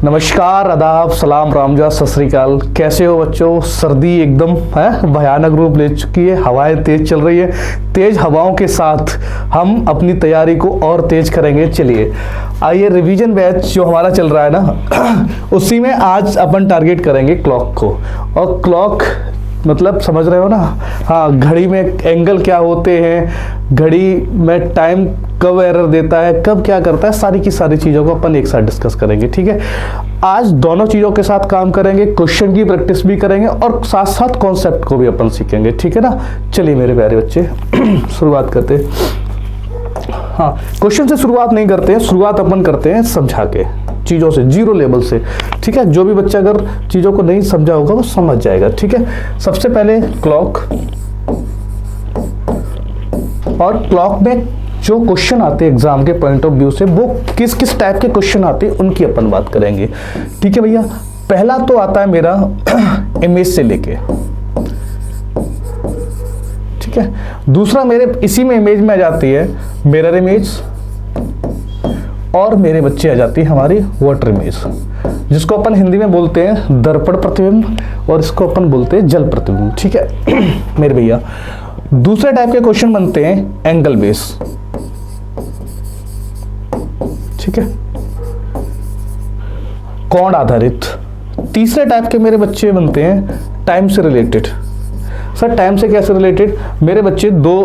नमस्कार, आदाब, सलाम, रामजा, सत श्री अकाल। कैसे हो बच्चों? सर्दी एकदम है भयानक रूप ले चुकी है, हवाएं तेज चल रही है। तेज हवाओं के साथ हम अपनी तैयारी को और तेज करेंगे। चलिए आइए, रिवीजन बैच जो हमारा चल रहा है ना उसी में आज अपन टारगेट करेंगे क्लॉक को। और क्लॉक मतलब समझ रहे हो ना? हाँ, घड़ी में एंगल क्या होते हैं, घड़ी में टाइम कब एरर देता है, कब क्या करता है, सारी की सारी चीज़ों को अपन एक साथ डिस्कस करेंगे। ठीक है, आज दोनों चीज़ों के साथ काम करेंगे, क्वेश्चन की प्रैक्टिस भी करेंगे और साथ साथ कॉन्सेप्ट को भी अपन सीखेंगे। ठीक है ना? चलिए मेरे प्यारे बच्चे शुरुआत करते हैं। हाँ, क्वेश्चन से शुरुआत नहीं करते हैं, शुरुआत अपन करते हैं समझा के, चीज़ों से, जीरो लेवल से। ठीक है, जो भी बच्चा अगर चीज़ों को नहीं समझा होगा वो समझ जाएगा। ठीक है, सबसे पहले क्लॉक, और क्लॉक में जो क्वेश्चन आते हैं एग्जाम के पॉइंट ऑफ व्यू से, वो किस किस टाइप के क्वेश्चन आते हैं उनकी अपन बात करेंगे। ठीक है भैया, पहला तो आता है मेरा इमेज से लेके, ठीक है। दूसरा मेरे इसी में इमेज में आ जाती है मिरर इमेज, और मेरे बच्चे आ जाती है हमारी वाटर इमेज, जिसको अपन हिंदी में बोलते हैं दर्पण प्रतिबिंब, और इसको अपन बोलते हैं जल प्रतिबिंब। ठीक है मेरे भैया, दूसरे टाइप के क्वेश्चन बनते हैं एंगल बेस। ठीक है, कोण आधारित। तीसरे टाइप के मेरे बच्चे बनते हैं टाइम से रिलेटेड। सर टाइम से कैसे रिलेटेड? मेरे बच्चे दो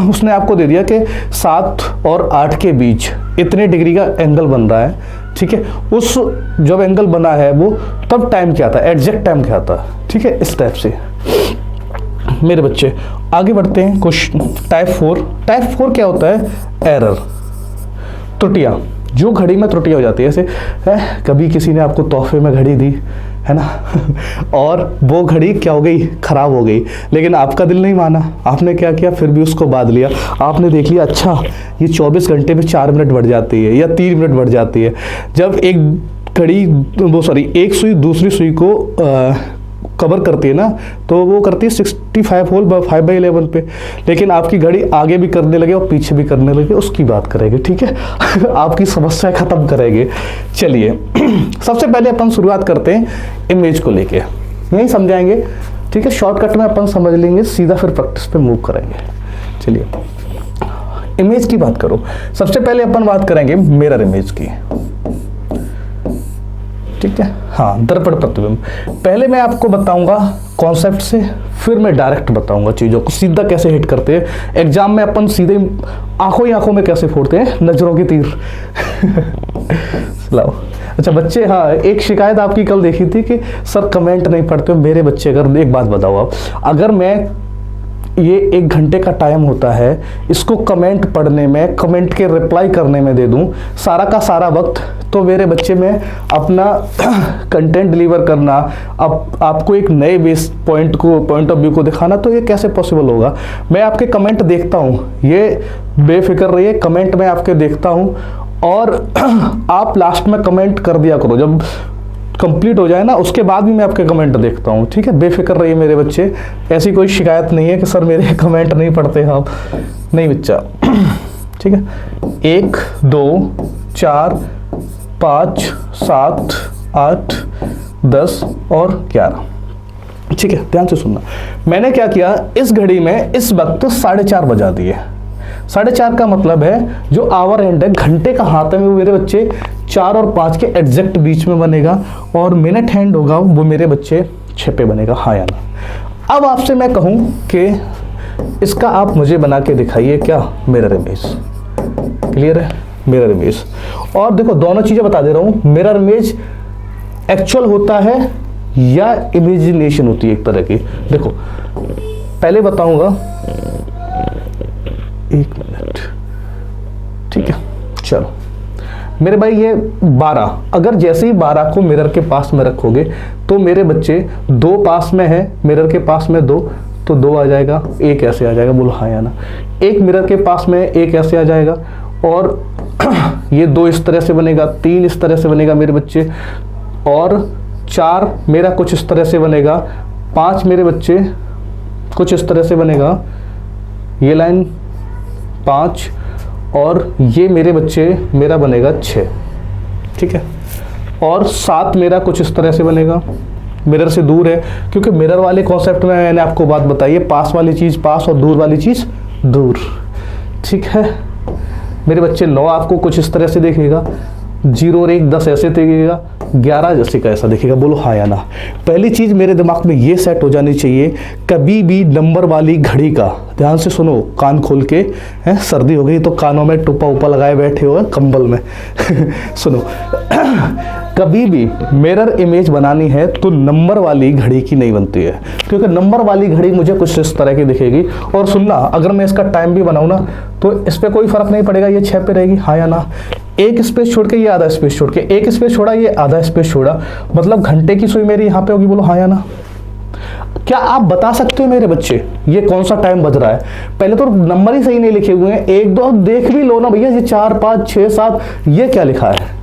उसने आपको दे दिया कि 7 और 8 के बीच इतने डिग्री का एंगल बन रहा है। ठीक है, उस जब एंगल बना है वो तब टाइम क्या था, एग्जैक्ट टाइम क्या था। ठीक है, इस टाइप से मेरे बच्चे आगे बढ़ते हैं। Question type 4। टाइप 4 क्या होता है? एरर, त्रुटियां, जो घड़ी में त्रुटियां हो जाती है। जैसे कभी किसी ने आपको तोहफे में घड़ी दी है ना और वो घड़ी क्या हो गई, खराब हो गई, लेकिन आपका दिल नहीं माना, आपने क्या किया, फिर भी उसको बांध लिया। आपने देख लिया अच्छा ये 24 घंटे में 4 मिनट बढ़ जाती है या 3 मिनट बढ़ जाती है। जब एक घड़ी एक सुई दूसरी सुई को कवर करती है ना, तो वो करती है 65 होल 5/11 पे, लेकिन आपकी घड़ी आगे भी करने लगे और पीछे भी करने लगे, उसकी बात करेंगे। ठीक है आपकी समस्या खत्म करेंगे। चलिए सबसे पहले अपन शुरुआत करते हैं इमेज को लेके, यही समझाएंगे। ठीक है, शॉर्टकट में अपन समझ लेंगे, सीधा फिर प्रैक्टिस पे मूव करेंगे। चलिए इमेज की बात करो, सबसे पहले अपन बात करेंगे मिरर इमेज की। ठीक है, हाँ, दर्पण प्रतिबिंब। पहले मैं आपको बताऊंगा कॉन्सेप्ट से, फिर मैं डायरेक्ट बताऊंगा चीज़ों को सीधा कैसे हिट करते हैं। एग्जाम में अपन सीधे आंखों ही आंखों में कैसे फोड़ते हैं, नजरों की तीर लाओ। अच्छा बच्चे, हाँ, एक शिकायत आपकी कल देखी थी कि सर कमेंट नहीं पढ़ते हो। मेरे बच्चे, अगर एक बात बताओ आप, अगर मैं ये 1 घंटे का टाइम होता है, इसको कमेंट पढ़ने में, कमेंट के रिप्लाई करने में दे दूं सारा का सारा वक्त, तो मेरे बच्चे में अपना कंटेंट डिलीवर करना, आपको एक नए बेस पॉइंट ऑफ व्यू को दिखाना, तो ये कैसे पॉसिबल होगा? मैं आपके कमेंट देखता हूँ, ये बेफिक्र रहिए, कमेंट में आपके देखता हूँ, और आप लास्ट में कमेंट कर दिया करो। जब कंप्लीट हो जाए ना, उसके बाद भी मैं आपके कमेंट देखता हूँ। ठीक है, बेफिक्र रहिए मेरे बच्चे, ऐसी कोई शिकायत नहीं है कि सर मेरे कमेंट नहीं पढ़ते आप, नहीं बच्चा। ठीक है, 1 2 4 5 7 8 10 और 11। ठीक है, ध्यान से सुनना। मैंने क्या किया, इस घड़ी में इस वक्त 4:30 बजा दिए। 4:30 का मतलब है जो आवर एंड है, घंटे का हाथ है, वो मेरे बच्चे 4 और 5 के एग्जैक्ट बीच में बनेगा, और मिनट हैंड होगा वो मेरे बच्चे 6 पे बनेगा। हाँ या ना? अब आपसे मैं कहूं कि इसका आप मुझे बना के दिखाइए क्या, मिरर इमेज। क्लियर है? Mirror image. और देखो दोनों चीजें बता दे रहा हूं, मिरर इमेज एक्चुअल होता है या इमेजिनेशन होती है एक तरह की। देखो पहले बताऊंगा, 1 मिनट। ठीक है, चलो मेरे भाई, ये 12, अगर जैसे ही 12 को मिरर के पास में रखोगे तो मेरे बच्चे 2 पास में है, मिरर के पास में 2, तो 2 आ जाएगा, 1 ऐसे आ जाएगा, बोलो हाँ या ना? 1 मिरर के पास में 1 ऐसे आ जाएगा, और ये 2 इस तरह से बनेगा, 3 इस तरह से बनेगा मेरे बच्चे, और 4 मेरा कुछ इस तरह से बनेगा, 5 मेरे बच्चे कुछ इस तरह से बनेगा, ये लाइन 5, और ये मेरे बच्चे मेरा बनेगा 6। ठीक है, और 7 मेरा कुछ इस तरह से बनेगा, मिरर से दूर है, क्योंकि मिरर वाले कॉन्सेप्ट में मैंने आपको बात बताई है, पास वाली चीज़ पास और दूर वाली चीज़ दूर। ठीक है मेरे बच्चे, 9 आपको कुछ इस तरह से देखेगा, 0 और 1 10 ऐसे दिखेगा, 11 जैसे का ऐसा दिखेगा। बोलो हाँ या ना। पहली चीज़ मेरे दिमाग में ये सेट हो जानी चाहिए, कभी भी नंबर वाली घड़ी का, ध्यान से सुनो, कान खोल के, हैं सर्दी हो गई तो कानों में टोपा उपा लगाए बैठे हो कंबल में सुनो कभी भी मिरर इमेज बनानी है तो नंबर वाली घड़ी की नहीं बनती है, क्योंकि नंबर वाली घड़ी मुझे कुछ इस तरह की दिखेगी। और सुनना, अगर मैं इसका टाइम भी बनाऊँ ना तो इस पर कोई फर्क नहीं पड़ेगा, ये 6 पे रहेगी, हाँ या ना। एक स्पेस छोड़ के ये आधा स्पेस छोड़ के, एक स्पेस छोड़ा ये आधा स्पेस छोड़ा, मतलब घंटे की सुई मेरी यहाँ पे होगी। बोलो हाँ या ना। क्या आप बता सकते हो मेरे बच्चे ये कौन सा टाइम बज रहा है? पहले तो नंबर ही सही नहीं लिखे हुए हैं, 1 2 देख भी लो ना भैया, ये 4 5 6 7 ये क्या लिखा है?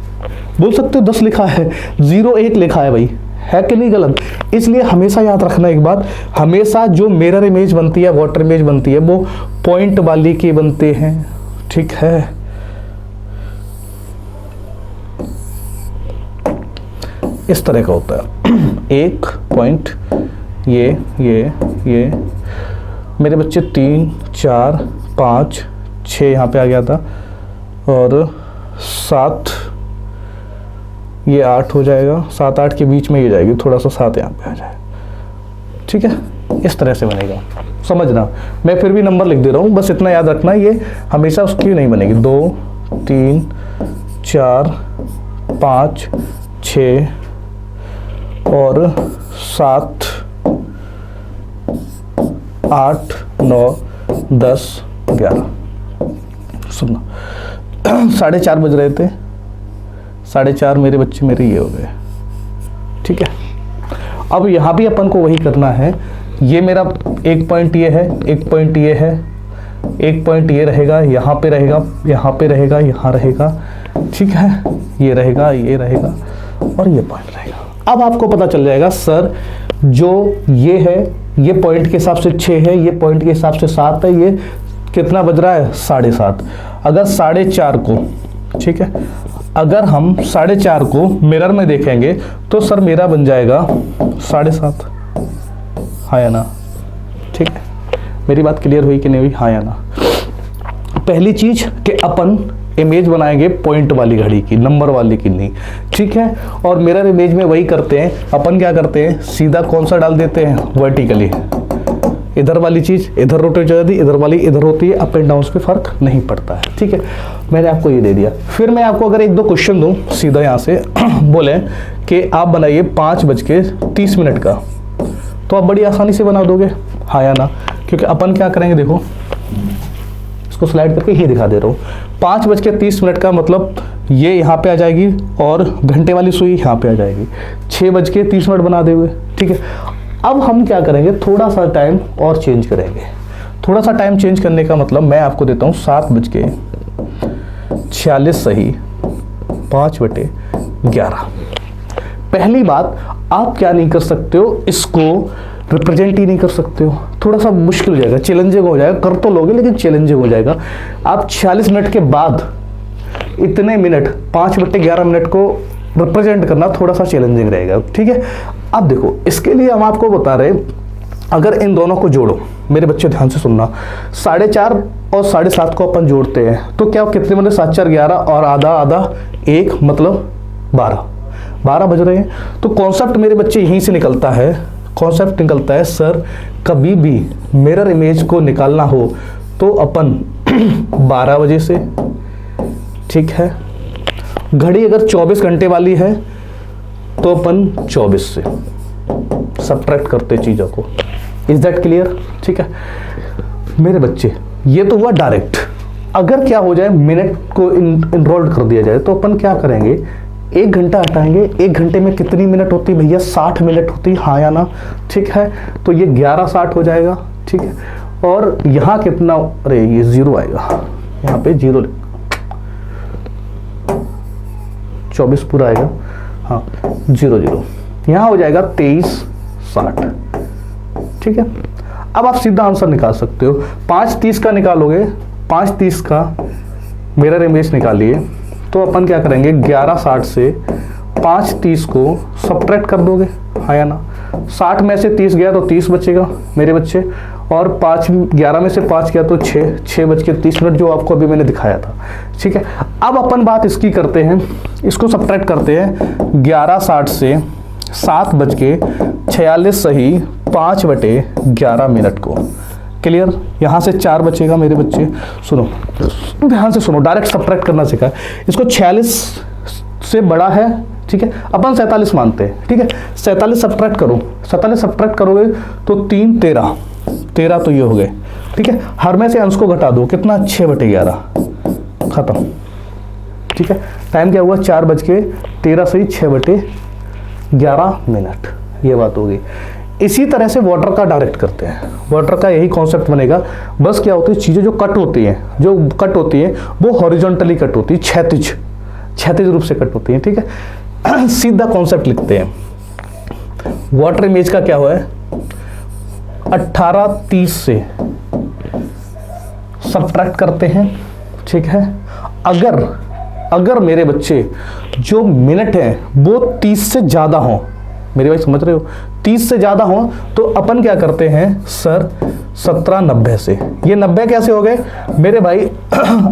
बोल सकते हो 10 लिखा है, 0 1 लिखा है भाई, है कि नहीं गलत? इसलिए हमेशा याद रखना एक बात, हमेशा जो मिरर इमेज बनती है, वाटर इमेज बनती है, वो पॉइंट वाली की बनते हैं। ठीक है, इस तरह का होता है। एक पॉइंट, ये मेरे बच्चे 3 4 5 6 यहाँ पे आ गया था, और 7 ये 8 हो जाएगा, 7 8 के बीच में ये जाएगी, थोड़ा सा 7 यहाँ पे आ जाए। ठीक है, इस तरह से बनेगा, समझना। मैं फिर भी नंबर लिख दे रहा हूँ, बस इतना याद रखना, ये हमेशा उसकी नहीं बनेगी। 2 3 4 5 6 और 7 8 9 10 11। सुनना 4:30 बज रहे थे, 4:30 मेरे बच्चे मेरे ये हो गए। ठीक है, अब यहाँ भी अपन को वही करना है। ये मेरा एक पॉइंट ये है, एक पॉइंट ये है, एक पॉइंट ये रहेगा, यहाँ पे रहेगा, यहाँ पे रहेगा, यहाँ रहेगा। ठीक है, ये रहेगा, ये रहेगा और ये पॉइंट रहेगा। अब आपको पता चल जाएगा सर जो ये है, ये पॉइंट के हिसाब से 6 है, ये पॉइंट के हिसाब से 7 है, ये कितना बज रहा है? 7:30। अगर 4:30 को, ठीक है, अगर हम 4:30 को मिरर में देखेंगे तो सर मेरा बन जाएगा 7:30। हाँ या ना? ठीक है, मेरी बात क्लियर हुई कि नहीं हुई? हाँ या ना? पहली चीज कि अपन इमेज बनाएंगे पॉइंट वाली घड़ी की, नंबर वाली की नहीं। ठीक है, और मिरर इमेज में वही करते हैं अपन, क्या करते हैं, सीधा कौन सा डाल देते हैं? वर्टिकली। इधर वाली चीज इधर रोटेट हो जाती है, इधर वाली इधर होती है, अप एंड डाउन पे फर्क नहीं पड़ता है। ठीक है, मैंने आपको ये दे दिया। फिर मैं आपको अगर 1 2 क्वेश्चन दूं सीधा यहाँ से बोले कि आप बनाइए 5:30 का, तो आप बड़ी आसानी से बना दोगे। हाँ या ना? क्योंकि अपन क्या करेंगे, देखो इसको स्लाइड करके ही दिखा दे रहा हूँ। 5:30 का मतलब ये यहाँ पे आ जाएगी और घंटे वाली सुई यहाँ पे आ जाएगी, 6:30 बना देंगे। ठीक है, अब हम क्या करेंगे, थोड़ा सा टाइम और चेंज करेंगे। थोड़ा सा टाइम चेंज करने का मतलब मैं आपको देता हूँ 7:46 सही, 5/11। पहली बात, आप क्या नहीं कर सकते हो, इसको रिप्रेजेंट ही नहीं कर सकते हो। थोड़ा सा मुश्किल हो जाएगा, चैलेंजिंग हो जाएगा, कर तो लोगे लेकिन चैलेंजिंग हो जाएगा। आप 46 मिनट के बाद इतने मिनट, 5/11 मिनट को रिप्रेजेंट करना थोड़ा सा चैलेंजिंग रहेगा। ठीक है, अब देखो इसके लिए हम आपको बता रहे, अगर इन दोनों को जोड़ो, मेरे बच्चे ध्यान से सुनना, 4:30 और 7:30 को अपन जोड़ते हैं तो क्या कितने बने? 7 4 11 और आधा आधा 1 मतलब 12 बज रहे हैं। तो कॉन्सेप्ट मेरे बच्चे यहीं से निकलता है, कॉन्सेप्ट निकलता है सर कभी भी मिरर इमेज को निकालना हो तो अपन 12 बजे से, ठीक है, घड़ी अगर 24 घंटे वाली है तो अपन 24 से सबट्रैक्ट करते चीज़ों को। Is that clear? ठीक है मेरे बच्चे, ये तो हुआ डायरेक्ट। अगर क्या हो जाए, मिनट को इनरोल्ड कर दिया जाए तो अपन क्या करेंगे, 1 घंटा हटाएंगे। 1 घंटे में कितनी मिनट होती है भैया? 60 मिनट होती है। हाँ या ना? ठीक है, तो ये 11:60 हो जाएगा। ठीक है, और यहाँ कितना, अरे ये 0 आएगा, यहाँ पे 0, 24 पूरा आएगा। हाँ 0 0, यहाँ हो जाएगा 23:60। ठीक है, अब आप सीधा आंसर निकाल सकते हो। 5:30 का निकालोगे, 5:30 का मिरर इमेज निकालिए तो अपन क्या करेंगे, 11:60 से 5 30 को सब्ट्रैक्ट कर दोगे, हाँ या ना। 60 में से 30 गया तो 30 बचेगा मेरे बच्चे, और 11 में से 5 गया तो 6 बज के 30 मिनट, जो आपको अभी मैंने दिखाया था। ठीक है, अब अपन बात इसकी करते हैं, इसको सब्ट्रैक्ट करते हैं। 11:60 से 7 बज के 46 सही 5/11 मिनट को। क्लियर? यहाँ से 4 बचेगा मेरे बच्चे। सुनो ध्यान से सुनो, डायरेक्ट सब्ट्रैक्ट करना सीखा। इसको 46 से बड़ा है, ठीक है, अपन 47 मानते हैं। ठीक है, 47 सब्ट्रैक्ट करो, 47 सब्ट्रैक्ट करोगे तो 3 13 तो ये हो गए। ठीक है, हर में से अंश को घटा दो, कितना? 6/11 खत्म। ठीक है, टाइम क्या हुआ? 4:13 सही 6/11 मिनट। ये बात होगी। इसी तरह से वाटर का डायरेक्ट करते हैं। वाटर का यही कॉन्सेप्ट बनेगा। बस क्या होती है, चीज़ें जो कट होती है वो हॉरिजॉन्टली कट होती है, क्षैतिज रूप से कट होती है। ठीक है, सीधा कॉन्सेप्ट लिखते हैं। वाटर इमेज का क्या हुआ है? 18:30 से सब्ट्रैक्ट करते हैं। ठीक है, अगर मेरे बच्चे जो मिनट हैं वो 30 से ज़्यादा हों, मेरे भाई समझ रहे हो, 30 से ज़्यादा हो, तो अपन क्या करते हैं सर? 17:90 से। ये 90 कैसे हो गए मेरे भाई?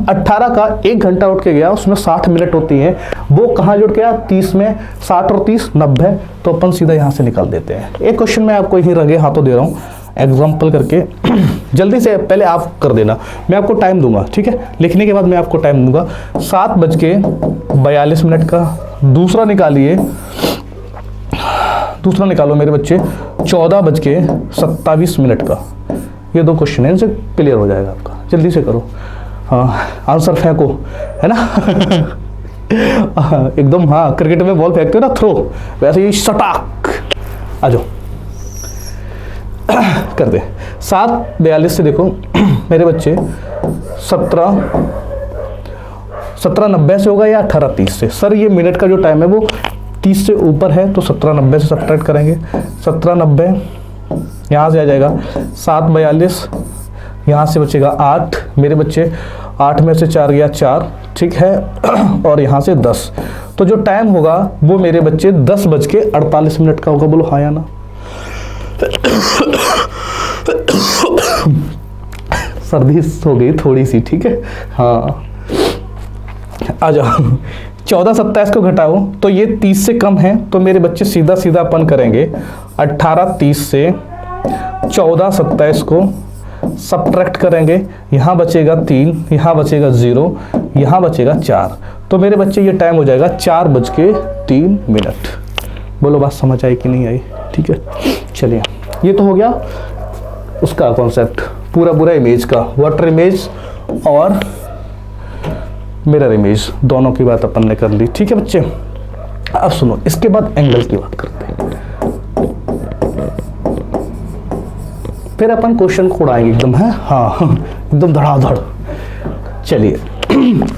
18 का 1 घंटा उठ के गया, उसमें 60 मिनट होती हैं, वो कहाँ जुड़ गया? 30 में 60 और 30 90, तो अपन सीधा यहाँ से निकाल देते हैं। एक क्वेश्चन मैं आपको यहीं रगे हाथों दे रहा हूँ एग्जाम्पल करके, जल्दी से पहले आप कर देना, मैं आपको टाइम दूंगा। ठीक है, लिखने के बाद मैं आपको टाइम दूंगा। 7:42 मिनट का दूसरा निकालो मेरे बच्चे, 14:27 मिनट का। ये 2 क्वेश्चन है, इनसे क्लियर हो जाएगा आपका। जल्दी से करो, हाँ आंसर फेंको, है ना। एकदम, हाँ क्रिकेट में बॉल फेंकते हो ना, थ्रो, वैसे ही सटाक आ जाओ। कर दे। 7:42 से देखो मेरे बच्चे 17:90 से होगा या 18:30 से? सर ये मिनट का जो टाइम है वो 30 से ऊपर है, तो 17:90 से सब्ट्रैक्ट करेंगे। 17:90 यहाँ से आ जाएगा 7:42, यहाँ से बचेगा 8 मेरे बच्चे, 8 में से 4 गया 4, ठीक है, और यहाँ से 10, तो जो टाइम होगा वो मेरे बच्चे 10:48 मिनट का होगा। बोलो हाँ या ना। सर्दी हो गई थोड़ी सी, ठीक है, हाँ आ जाओ। 14:27 को घटाओ तो ये 30 से कम है, तो मेरे बच्चे सीधा अपन करेंगे 18:30 से 14:27 को सब्ट्रैक्ट करेंगे। यहाँ बचेगा 3, यहाँ बचेगा 0, यहाँ बचेगा 4, तो मेरे बच्चे ये टाइम हो जाएगा 4:03 मिनट। बोलो बात समझ आई कि नहीं आई? ठीक है, चलिए ये तो हो गया उसका कॉन्सेप्ट, पूरा इमेज का, वाटर इमेज और मिरर इमेज, दोनों की बात अपन ने कर ली। ठीक है बच्चे, अब सुनो, इसके बाद एंगल की बात करते हैं, फिर अपन क्वेश्चन को उड़ाएंगे एकदम, है हाँ एकदम धड़ाधड़। चलिए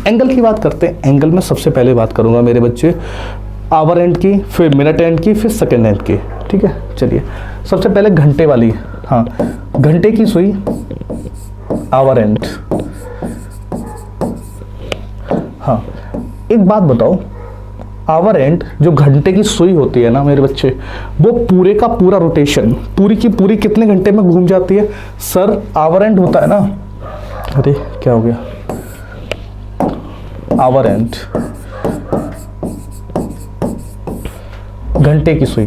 एंगल की बात करते हैं। एंगल में सबसे पहले बात करूंगा मेरे बच्चे आवर एंड की, फिर मिनट एंड की, फिर सेकेंड एंड की। ठीक है, चलिए सबसे पहले घंटे वाली, हाँ घंटे की सुई आवर एंड। हाँ एक बात बताओ, आवर एंड जो घंटे की सुई होती है ना मेरे बच्चे, वो पूरे का पूरा रोटेशन पूरी की पूरी कितने घंटे में घूम जाती है? सर आवर एंड होता है ना, अरे क्या हो गया, आवर एंड घंटे की सुई,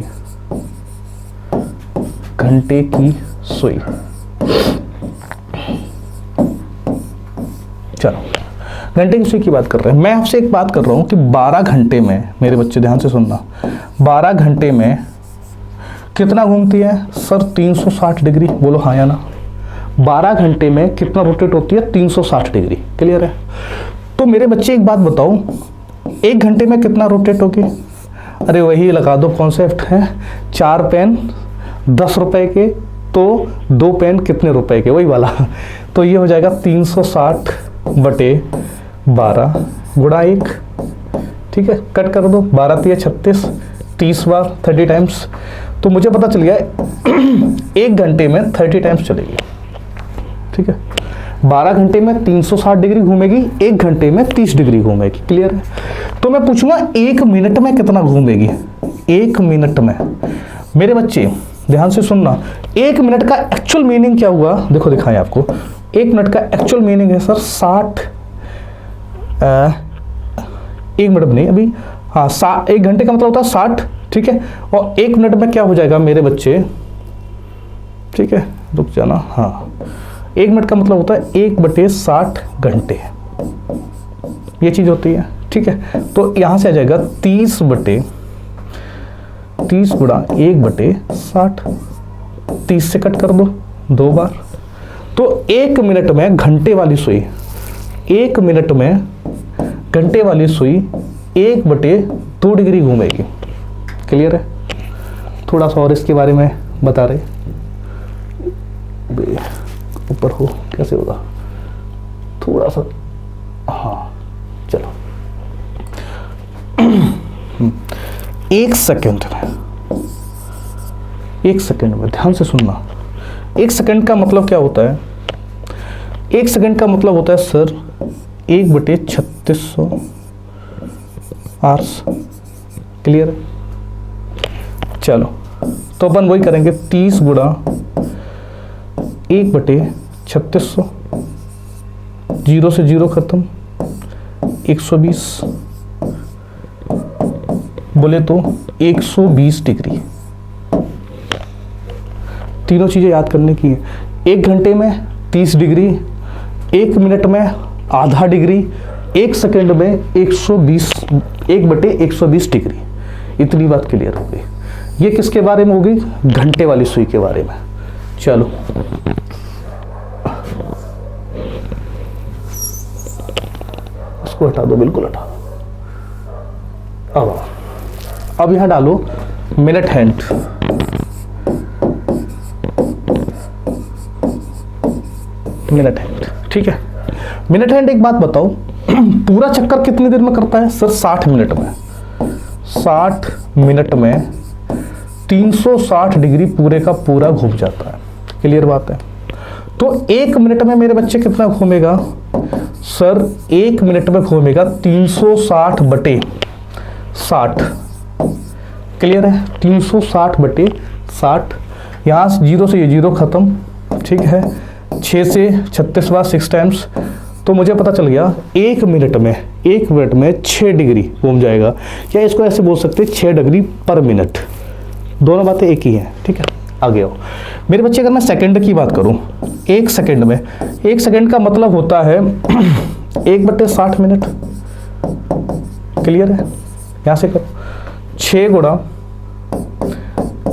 घंटे की सुई। चलो घंटे की सुई की बात कर रहे हैं। मैं आपसे एक बात कर रहा हूं कि 12 घंटे में, मेरे बच्चे ध्यान से सुनना, 12 घंटे में कितना घूमती है? Sir 360 degree. बोलो हाँ या ना। 12 घंटे में कितना रोटेट होती है? 360 डिग्री। क्लियर है? तो मेरे बच्चे एक बात बताओ, 1 घंटे में कितना रोटेट होगी? अरे वही लगा दो, कॉन्सेप्ट है, 4 पेन 10 रुपए के, तो 2 पेन कितने रुपए के, वही वाला। तो ये हो जाएगा 360/12 गुणा 1, ठीक है, कट कर दो, 12 × 36, 30 बार 30 टाइम्स, तो मुझे पता चल गया 1 घंटे में 30 टाइम्स चलेगी। ठीक है, 12 घंटे में 360 डिग्री घूमेगी, 1 घंटे में 30 डिग्री घूमेगी। क्लियर है? तो मैं पूछूंगा 1 मिनट में कितना घूमेगी। 1 मिनट में मेरे बच्चे ध्यान से सुनना, 1 मिनट का एक्चुअल मीनिंग क्या हुआ, देखो दिखाएं आपको। 1 मिनट का एक्चुअल मीनिंग है सर 60, 1 मिनट नहीं अभी, हाँ 1 घंटे का मतलब होता है 60, ठीक है। और 1 मिनट में क्या हो जाएगा मेरे बच्चे, ठीक है रुक जाना, हाँ 1 मिनट का मतलब होता है 1/60 घंटे, ये चीज होती है, ठीक है। तो यहां से आ जाएगा 30 गुणा 1/60, 30 से कट कर दो 2 बार। तो 1 मिनट में घंटे वाली सुई, 1 मिनट में घंटे वाली सुई 1/2 डिग्री घूमेगी। क्लियर है? थोड़ा सा और इसके बारे में बता रहे, ऊपर हो कैसे होगा थोड़ा सा, हाँ चलो 1 सेकेंड में ध्यान से सुनना। 1 सेकेंड का मतलब क्या होता है? 1 सेकेंड का मतलब होता है सर 1/3600 आवर्स। क्लियर है? चलो तो अपन वही करेंगे, 30 गुणा 1/3600, 0 से 0 खत्म, 120 बोले तो 120 डिग्री। तीनों चीजें याद करने की है। 1 घंटे में 30 डिग्री, 1 मिनट में आधा डिग्री, 1 सेकेंड में 1/120 डिग्री। इतनी बात क्लियर हो गई। ये किसके बारे में होगी? घंटे वाली सुई के बारे में। चलो इसको हटा दो, बिल्कुल हटा दो। अब यहां डालो मिनट हैंड। मिनट हैंड, ठीक है। मिनट हैंड एक बात बताओ, पूरा चक्कर कितनी देर में करता है? सर 60 मिनट में। 60 मिनट में 360 डिग्री पूरे का पूरा घूम जाता है। क्लियर बात है? तो 1 मिनट में मेरे बच्चे कितना घूमेगा? सर 1 मिनट में घूमेगा 360/60। क्लियर है? 360/60। यहाँ 0 से ये 0 खत्म, ठीक है। 6 से 36 बार 6 टाइम्स, तो मुझे पता चल गया 1 मिनट में 6 डिग्री घूम जाएगा। या इसको ऐसे बोल सकते हैं 6 डिग्री पर मिनट। दोनों बातें एक ही हैं, ठीक है। आगे आओ मेरे बच्चे, अगर मैं सेकंड की बात करूं, 1 सेकंड में, 1 सेकंड का मतलब होता है 1/60 मिनट। क्लियर है? यहां से करो 6 गुणा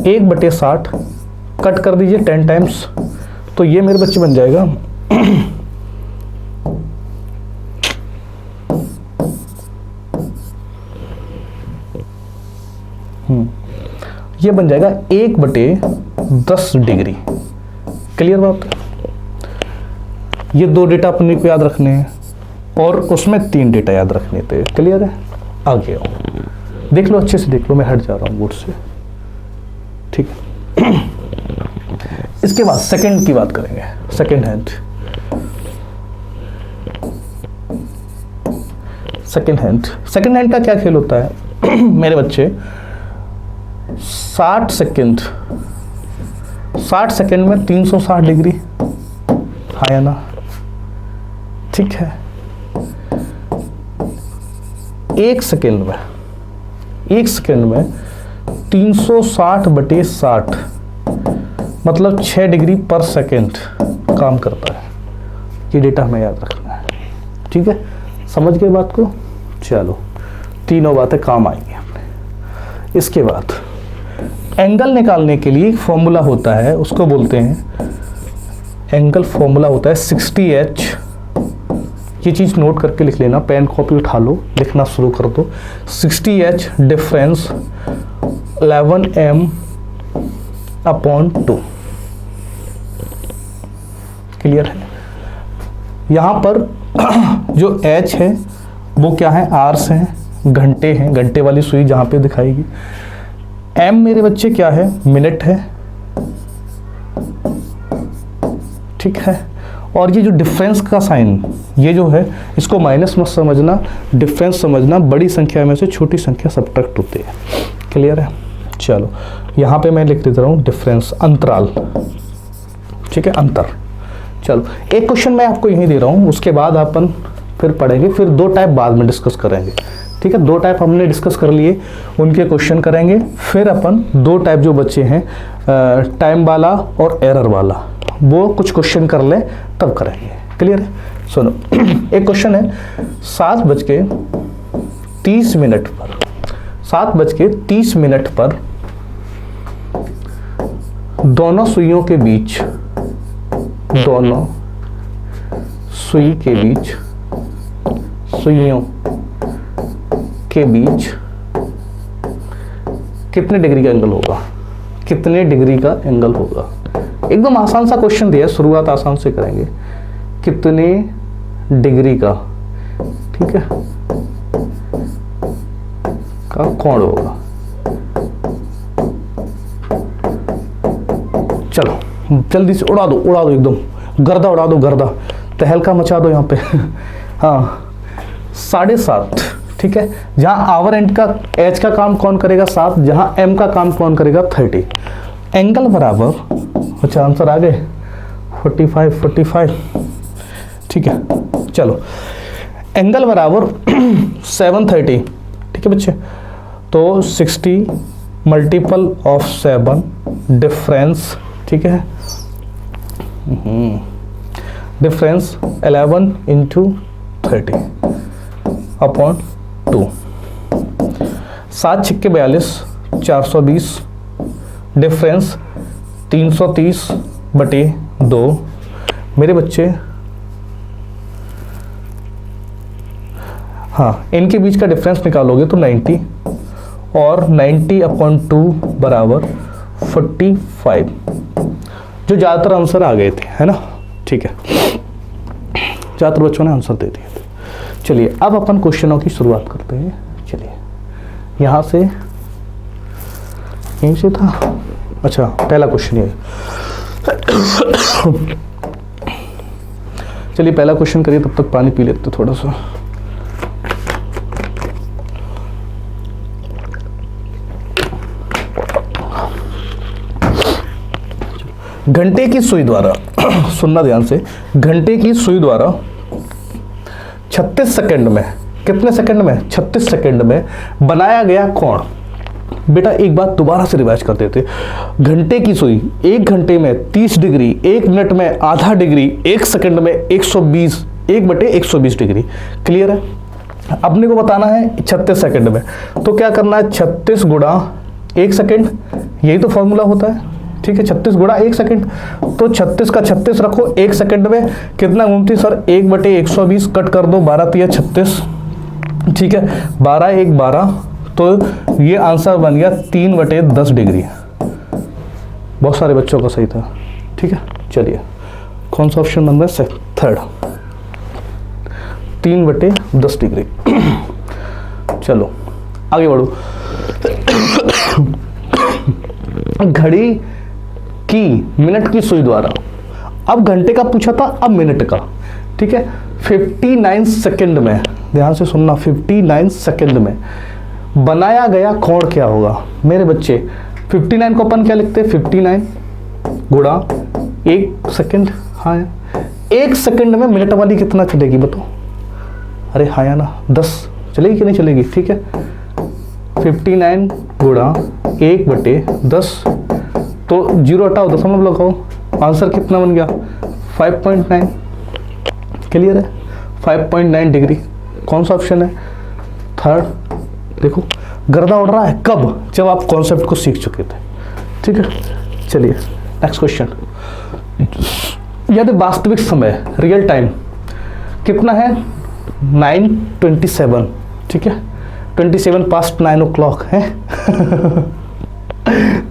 1/60, कट कर दीजिए 10 टाइम्स, तो ये मेरे बच्चे बन जाएगा ये बन जाएगा 1/10 डिग्री। क्लियर बात है? ये 2 डेटा अपने को याद रखने हैं और उसमें 3 डेटा याद रखने थे। क्लियर है? आगे आओ, देख लो अच्छे से, देख लो, मैं हट जा रहा हूं बोर्ड से, ठीक है। इसके बाद सेकंड की बात करेंगे। सेकंड हैंड का क्या खेल होता है मेरे बच्चे? 60 सेकंड में 360 डिग्री, हाँ या ना? ठीक है। 1 सेकंड में 360/60 मतलब 6 डिग्री पर सेकंड काम करता है। ये डेटा हमें याद रखना है, ठीक है। समझ गए बात को? चलो तीनों बातें काम आएंगी अपने। इसके बाद एंगल निकालने के लिए फॉर्मूला होता है, उसको बोलते हैं एंगल। फॉर्मूला होता है 60H। ये चीज नोट करके लिख लेना, पेन कॉपी उठा लो, लिखना शुरू कर दो। 60H difference 11m/2। क्लियर है? यहां पर जो H है वो क्या है? आवर्स हैं, घंटे हैं, घंटे वाली सुई जहां पे दिखाएगी। M मेरे बच्चे क्या है? मिनट है, ठीक है। और ये जो डिफरेंस का साइन ये जो है इसको माइनस मत समझना, डिफरेंस समझना। बड़ी संख्या में से छोटी संख्या सब्ट्रैक्ट होती है। क्लियर है? चलो यहाँ पे मैं लिख देता हूँ डिफरेंस, अंतराल, ठीक है, अंतर। चलो एक क्वेश्चन मैं आपको यही दे रहा हूँ, उसके बाद अपन फिर पढ़ेंगे, फिर 2 टाइप बाद में डिस्कस करेंगे, ठीक है। 2 टाइप हमने डिस्कस कर लिए, उनके क्वेश्चन करेंगे, फिर अपन 2 टाइप जो बच्चे हैं टाइम वाला और एरर वाला, वो कुछ क्वेश्चन कर लें तब करेंगे। क्लियर है? सुनो एक क्वेश्चन है 7:30 पर 7:30 पर दोनों सुइयों के बीच सुइयों के बीच कितने डिग्री का एंगल होगा? कितने डिग्री का एंगल होगा? एकदम आसान सा क्वेश्चन दिया है, शुरुआत आसान से करेंगे। कितने डिग्री का, ठीक है, का कोण होगा? चलो जल्दी से उड़ा दो एकदम, गर्दा उड़ा दो, गर्दा तहलका मचा दो यहाँ पे। हाँ 7.5, ठीक है। जहाँ आवर एंड का एच का काम कौन करेगा 7, जहाँ एम का काम कौन करेगा 30। एंगल बराबर, अच्छा आंसर आ गए 45, ठीक है। चलो एंगल बराबर 730, ठीक है बच्चे। तो 60 मल्टीपल ऑफ 7 डिफरेंस, ठीक है, डिफरेंस 11 इंटू 30 अपॉन 2। 7 छिक्के 42, 420 डिफरेंस 330/2। मेरे बच्चे हाँ इनके बीच का डिफरेंस निकालोगे तो 90, और 90/2 बराबर 45, जो ज़्यादातर आंसर आ गए थे, है ना, ठीक है। ज़्यादातर बच्चों ने आंसर दे दिए थे। चलिए अब अपन क्वेश्चनों की शुरुआत करते हैं। चलिए यहाँ से, यहीं से था, अच्छा पहला क्वेश्चन ये। चलिए पहला क्वेश्चन करिए, तब तक पानी पी लेते थोड़ा सा। घंटे की सुई द्वारा सुनना ध्यान से, घंटे की सुई द्वारा 36 सेकंड में, कितने सेकंड में? 36 सेकंड में बनाया गया कोण। बेटा एक बात दोबारा से रिवाइज कर देते। घंटे की सुई 1 घंटे में 30 डिग्री, 1 मिनट में आधा डिग्री, 1 सेकंड में 120, 1/120 डिग्री। क्लियर है? अपने को बताना है 36 सेकंड में, तो क्या करना है 36 गुणा 1 सेकंड, यही तो फॉर्मूला होता है, ठीक है। 36 गुणा 1 सेकंड, तो 36 का 36 रखो, 1 सेकंड में कितना घूमती सर? 1/120 कट कर दो, 12 तिया 36, ठीक है। 12 1 12, तो ये आंसर बन गया 3/10 डिग्री। बहुत सारे बच्चों का सही था, ठीक है। चलिए कौन सा ऑप्शन बन रहा है? Third, 3/10 degree. चलो आगे बढ़ो। घड़ी की मिनट की सुई द्वारा, अब घंटे का पूछा था, अब मिनट का, ठीक है। 59 सेकंड में, ध्यान से सुनना, 59 सेकंड में बनाया गया कोण क्या होगा? मेरे बच्चे 59 को अपन क्या लिखते हैं? 59 गुणा 1 सेकंड, हाँ 1 सेकंड में मिनट वाली कितना चलेगी बताओ? अरे हाँ या ना, 10 चलेगी कि नहीं चलेगी? ठीक है, 59 गुणा 1/10, तो 0 हटाओ, दशमलव लगाओ, आंसर कितना बन गया? 5.9। क्लियर है? 5.9 डिग्री। कौन सा ऑप्शन है? थर्ड। देखो गर्दा उड़ रहा है, कब? जब आप कॉन्सेप्ट को सीख चुके थे, ठीक है। चलिए नेक्स्ट क्वेश्चन। यदि वास्तविक समय रियल टाइम कितना है? 9:27, ठीक है, 27 past 9 o'clock है।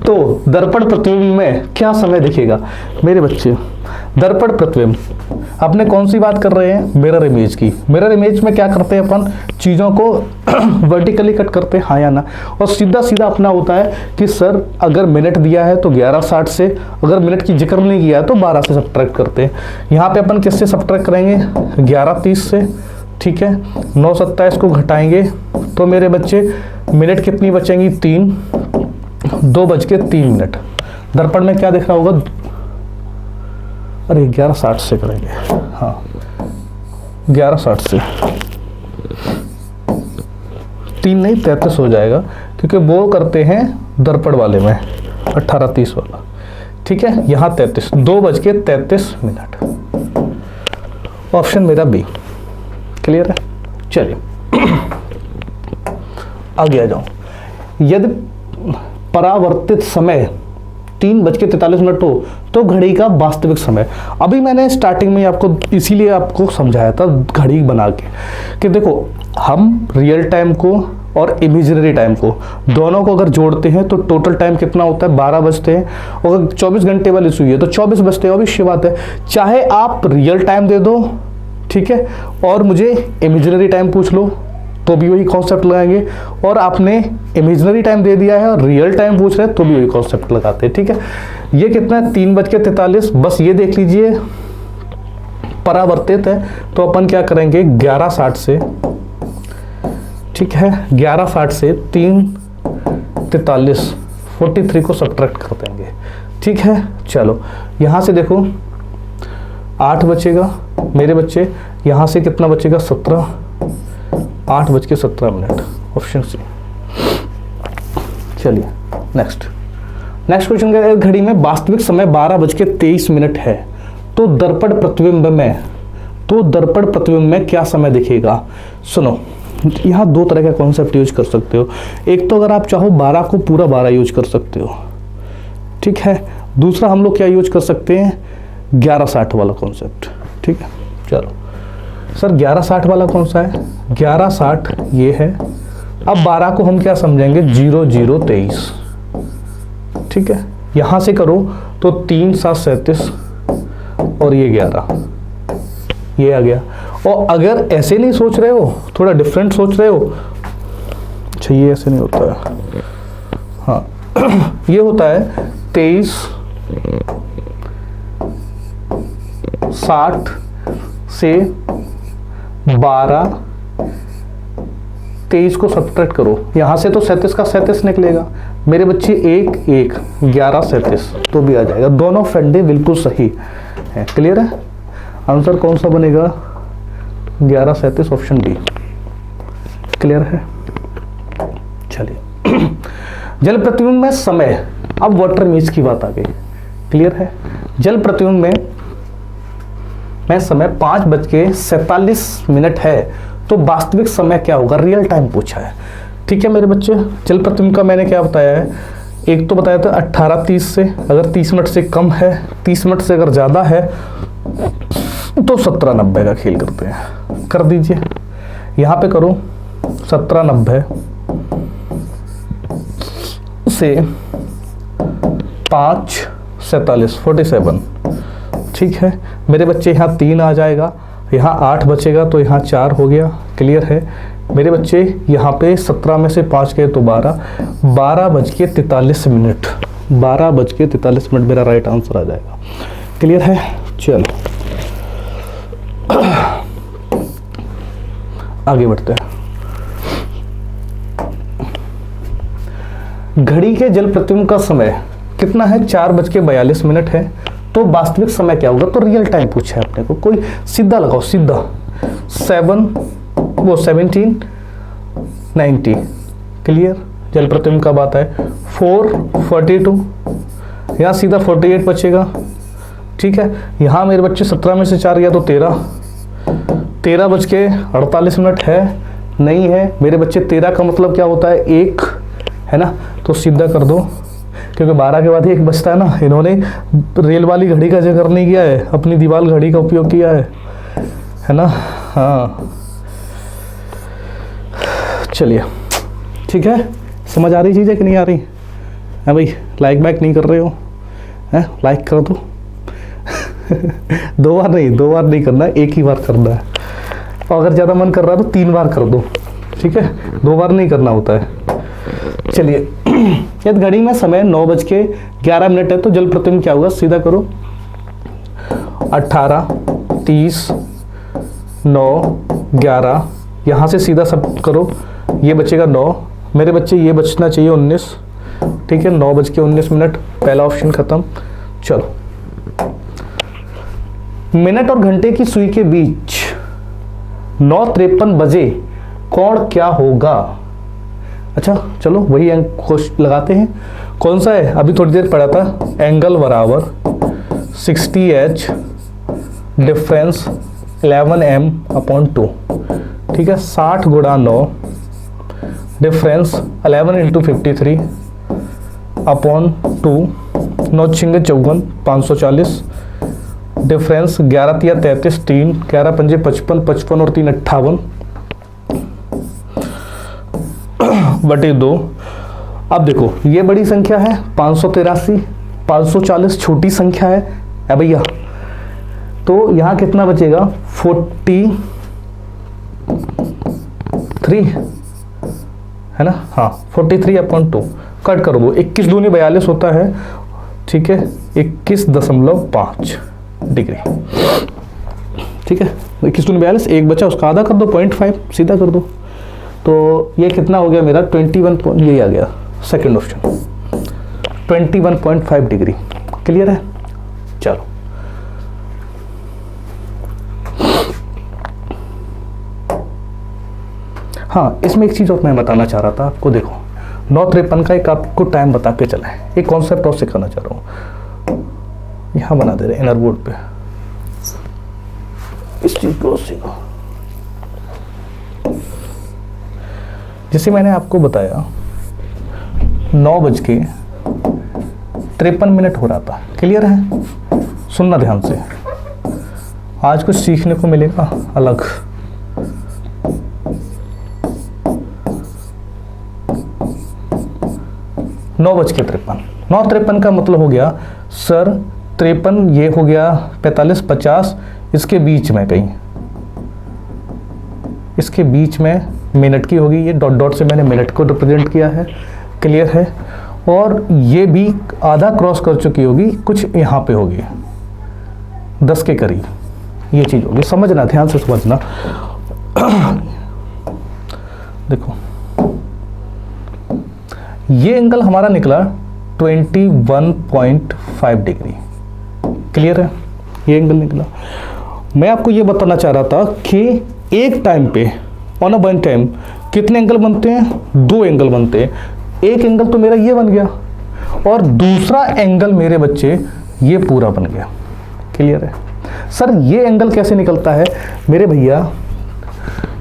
तो दर्पण प्रतिबिंब में क्या समय दिखेगा मेरे बच्चे? दर्पण प्रतिबिंब अपने कौन सी बात कर रहे हैं? मिरर इमेज की। मिरर इमेज में क्या करते हैं अपन? चीज़ों को वर्टिकली कट करते हैं, हाँ या ना? और सीधा सीधा अपना होता है कि सर अगर मिनट दिया है तो 11:60 से, अगर मिनट की जिक्र नहीं किया है तो 12 से सब्ट्रैक्ट करते हैं। यहाँ पे अपन किससे सब्ट्रैक्ट करेंगे? 11:30 से, ठीक है। 9:27 को घटाएंगे तो मेरे बच्चे मिनट कितनी बचेंगी? 3, 2:03। दर्पण में क्या दिख रहा होगा? अरे 11:60 से करेंगे, हाँ 11:60 से, 3 नहीं 33 हो जाएगा, क्योंकि वो करते हैं दर्पण वाले में 18:30 वाला, ठीक है। यहाँ 33, 2:33। ऑप्शन मेरा बी। क्लियर है? चलिए आगे आ जाऊं। यदि परावर्तित समय 3:43 हो तो घड़ी का वास्तविक समय। अभी मैंने स्टार्टिंग में आपको इसीलिए आपको समझाया था घड़ी बना के कि देखो हम रियल टाइम को और इमेजिनरी टाइम को दोनों को अगर जोड़ते हैं तो टोटल टाइम कितना होता है? 12 बजते हैं। और अगर 24 घंटे वाली सुई है तो 24 बजते हैं। ऑब्वियस बात है, चाहे आप रियल टाइम दे दो, ठीक है, और मुझे इमेजिनरी टाइम पूछ लो तो भी वही कॉन्सेप्ट लगाएंगे, और आपने इमेजिनरी टाइम दे दिया है और रियल टाइम पूछ रहे हैं तो भी वही कॉन्सेप्ट लगाते हैं, ठीक है। ये कितना है? 3:43। बस ये देख लीजिए परावर्तित है तो अपन क्या करेंगे? 11:60 से, ठीक है, 11:60 से 3:43 43 को सब्ट्रैक्ट कर देंगे, ठीक है। चलो यहाँ से देखो 8 बचेगा मेरे बच्चे, यहाँ से कितना बचेगा? 17, 8:17। Option C. चलिए नेक्स्ट क्वेश्चन क्या है? घड़ी में वास्तविक समय 12:23 है तो दर्पण प्रतिबिंब में क्या समय दिखेगा? सुनो, यहाँ 2 तरह का कॉन्सेप्ट यूज कर सकते हो। एक तो अगर आप चाहो 12 को पूरा 12 यूज कर सकते हो, ठीक है। दूसरा हम लोग क्या यूज कर सकते हैं? 11:60 वाला कॉन्सेप्ट, ठीक है। चलो सर 11:60 वाला कौन सा है? 11:60 ये है। अब 12 को हम क्या समझेंगे? 0023, ठीक है। यहां से करो तो 3:7 और ये 11, ये आ गया। और अगर ऐसे नहीं सोच रहे हो, थोड़ा डिफरेंट सोच रहे हो, अच्छा ये ऐसे नहीं होता है, हाँ ये होता है 23:60 से 12, 23 को सब्ट्रैक्ट करो, यहां से तो 37 का 37 निकलेगा मेरे बच्चे। 1 1 11:37 तो भी आ जाएगा। दोनों फंडे बिल्कुल सही है। क्लियर है? आंसर कौन सा बनेगा? 11:37, ऑप्शन बी। क्लियर है? चलिए जल प्रतिबिंब में समय, अब वाटर इमेज की बात आ गई। क्लियर है? जल प्रतिबिंब में समय 5:47 है तो वास्तविक समय क्या होगा? रियल टाइम पूछा है, ठीक है मेरे बच्चे। जल प्रतिबिंब का मैंने क्या बताया है? एक तो बताया था 18:30 से, अगर 30 मिनट से कम है, 30 मिनट से अगर ज़्यादा है तो 17:90 का खेल करते हैं। कर दीजिए, यहाँ पे करो 17:90 से 5:47 47, ठीक है मेरे बच्चे। यहाँ 3 आ जाएगा, यहाँ 8 बचेगा तो यहाँ 4 हो गया। क्लियर है मेरे बच्चे? यहाँ पे 17 में से 5 गए तो 12, 12:43 मिनट, 12:43 मिनट मेरा राइट आंसर आ जाएगा। क्लियर है? चलो आगे बढ़ते हैं। घड़ी के जल प्रतिबिंब का समय कितना है? 4:42 है तो वास्तविक समय क्या होगा? तो रियल टाइम पूछा है अपने को, कोई सीधा लगाओ, सीधा 17:90। क्लियर? जल प्रतिबिंब का बात है 4:42, यहाँ सीधा 48 बचेगा, ठीक है। यहाँ मेरे बच्चे 17 में से 4 गया तो 13:48 है, नहीं है मेरे बच्चे। 13 का मतलब क्या होता है? 1 है ना, तो सीधा कर दो, क्योंकि 12 के बाद 1 बचता है ना। इन्होंने रेल वाली घड़ी का जिक्र नहीं किया है, अपनी दीवाल घड़ी का उपयोग किया है ना। हाँ चलिए ठीक है, समझ आ रही चीज़ है कि नहीं आ रही है भाई? लाइक बैक नहीं कर रहे हो हैं, लाइक कर दो। 2 बार नहीं करना, एक ही बार करना है। और अगर ज़्यादा मन कर रहा है तो 3 बार कर दो, ठीक है, 2 बार नहीं करना होता है। चलिए, यदि घड़ी में समय 9:11 है तो जल प्रतिबिंब क्या होगा, सीधा करो। 18, 30, 9, 11, यहाँ से सीधा सब करो, ये बचेगा 9, मेरे बच्चे ये बचना चाहिए 19, ठीक है, 9:19, पहला ऑप्शन खत्म। चलो, मिनट और घंटे की सुई के बीच 9:53 बजे कोण क्या होगा। अच्छा चलो वही अंक लगाते हैं, कौन सा है, अभी थोड़ी देर पढ़ा था, एंगल बराबर 60H डिफरेंस 11m/2, ठीक है, 60 गुणा 9 डिफरेंस 11 × 53/2, 9 × 54, 540 डिफरेंस 11 × 3 = 33, 3 11 × 5 = 55, 55 और 3 = 58 बटे 2। अब देखो ये बड़ी संख्या है 583, 540 छोटी संख्या है भैया, तो यहाँ कितना बचेगा 43 है ना, हाँ 43/2 कट कर दो, 21 दूनी 42 होता है, ठीक है, 21.5 डिग्री, ठीक है, 21 दूनी 42, एक बचा उसका आधा कर दो, 0.5 सीधा कर दो, तो ये कितना हो गया मेरा 21, ये आ गया सेकंड ऑप्शन 21.5 डिग्री। क्लियर है, चलो हाँ, इसमें एक चीज़ और मैं बताना चाह रहा था आपको, देखो 9:53 का एक आपको टाइम बता के चला है, एक कॉन्सेप्ट और सिखाना चाह रहा हूँ, यहाँ बना दे रहे इनर बोर्ड पे, इस चीज़ को सीखो। जैसे मैंने आपको बताया 9:53 हो रहा था, क्लियर है, सुनना ध्यान से, आज कुछ सीखने को मिलेगा अलग। नौ 9:53 का मतलब हो गया सर 53, ये हो गया 45, 50, इसके बीच में कहीं, इसके बीच में मिनट की होगी, ये डॉट डॉट से मैंने मिनट को रिप्रेजेंट किया है, क्लियर है, और ये भी आधा क्रॉस कर चुकी होगी, कुछ यहाँ पे होगी 10 के करीब, ये चीज़ होगी, समझना ध्यान से समझना। देखो ये एंगल हमारा निकला 21.5 डिग्री, क्लियर है, ये एंगल निकला। मैं आपको ये बताना चाह रहा था कि एक टाइम पे ऑन अ वन टाइम कितने एंगल बनते हैं, 2 एंगल बनते हैं। एक एंगल तो मेरा ये बन गया और दूसरा एंगल मेरे बच्चे ये पूरा बन गया, क्लियर है। सर ये एंगल कैसे निकलता है मेरे भैया,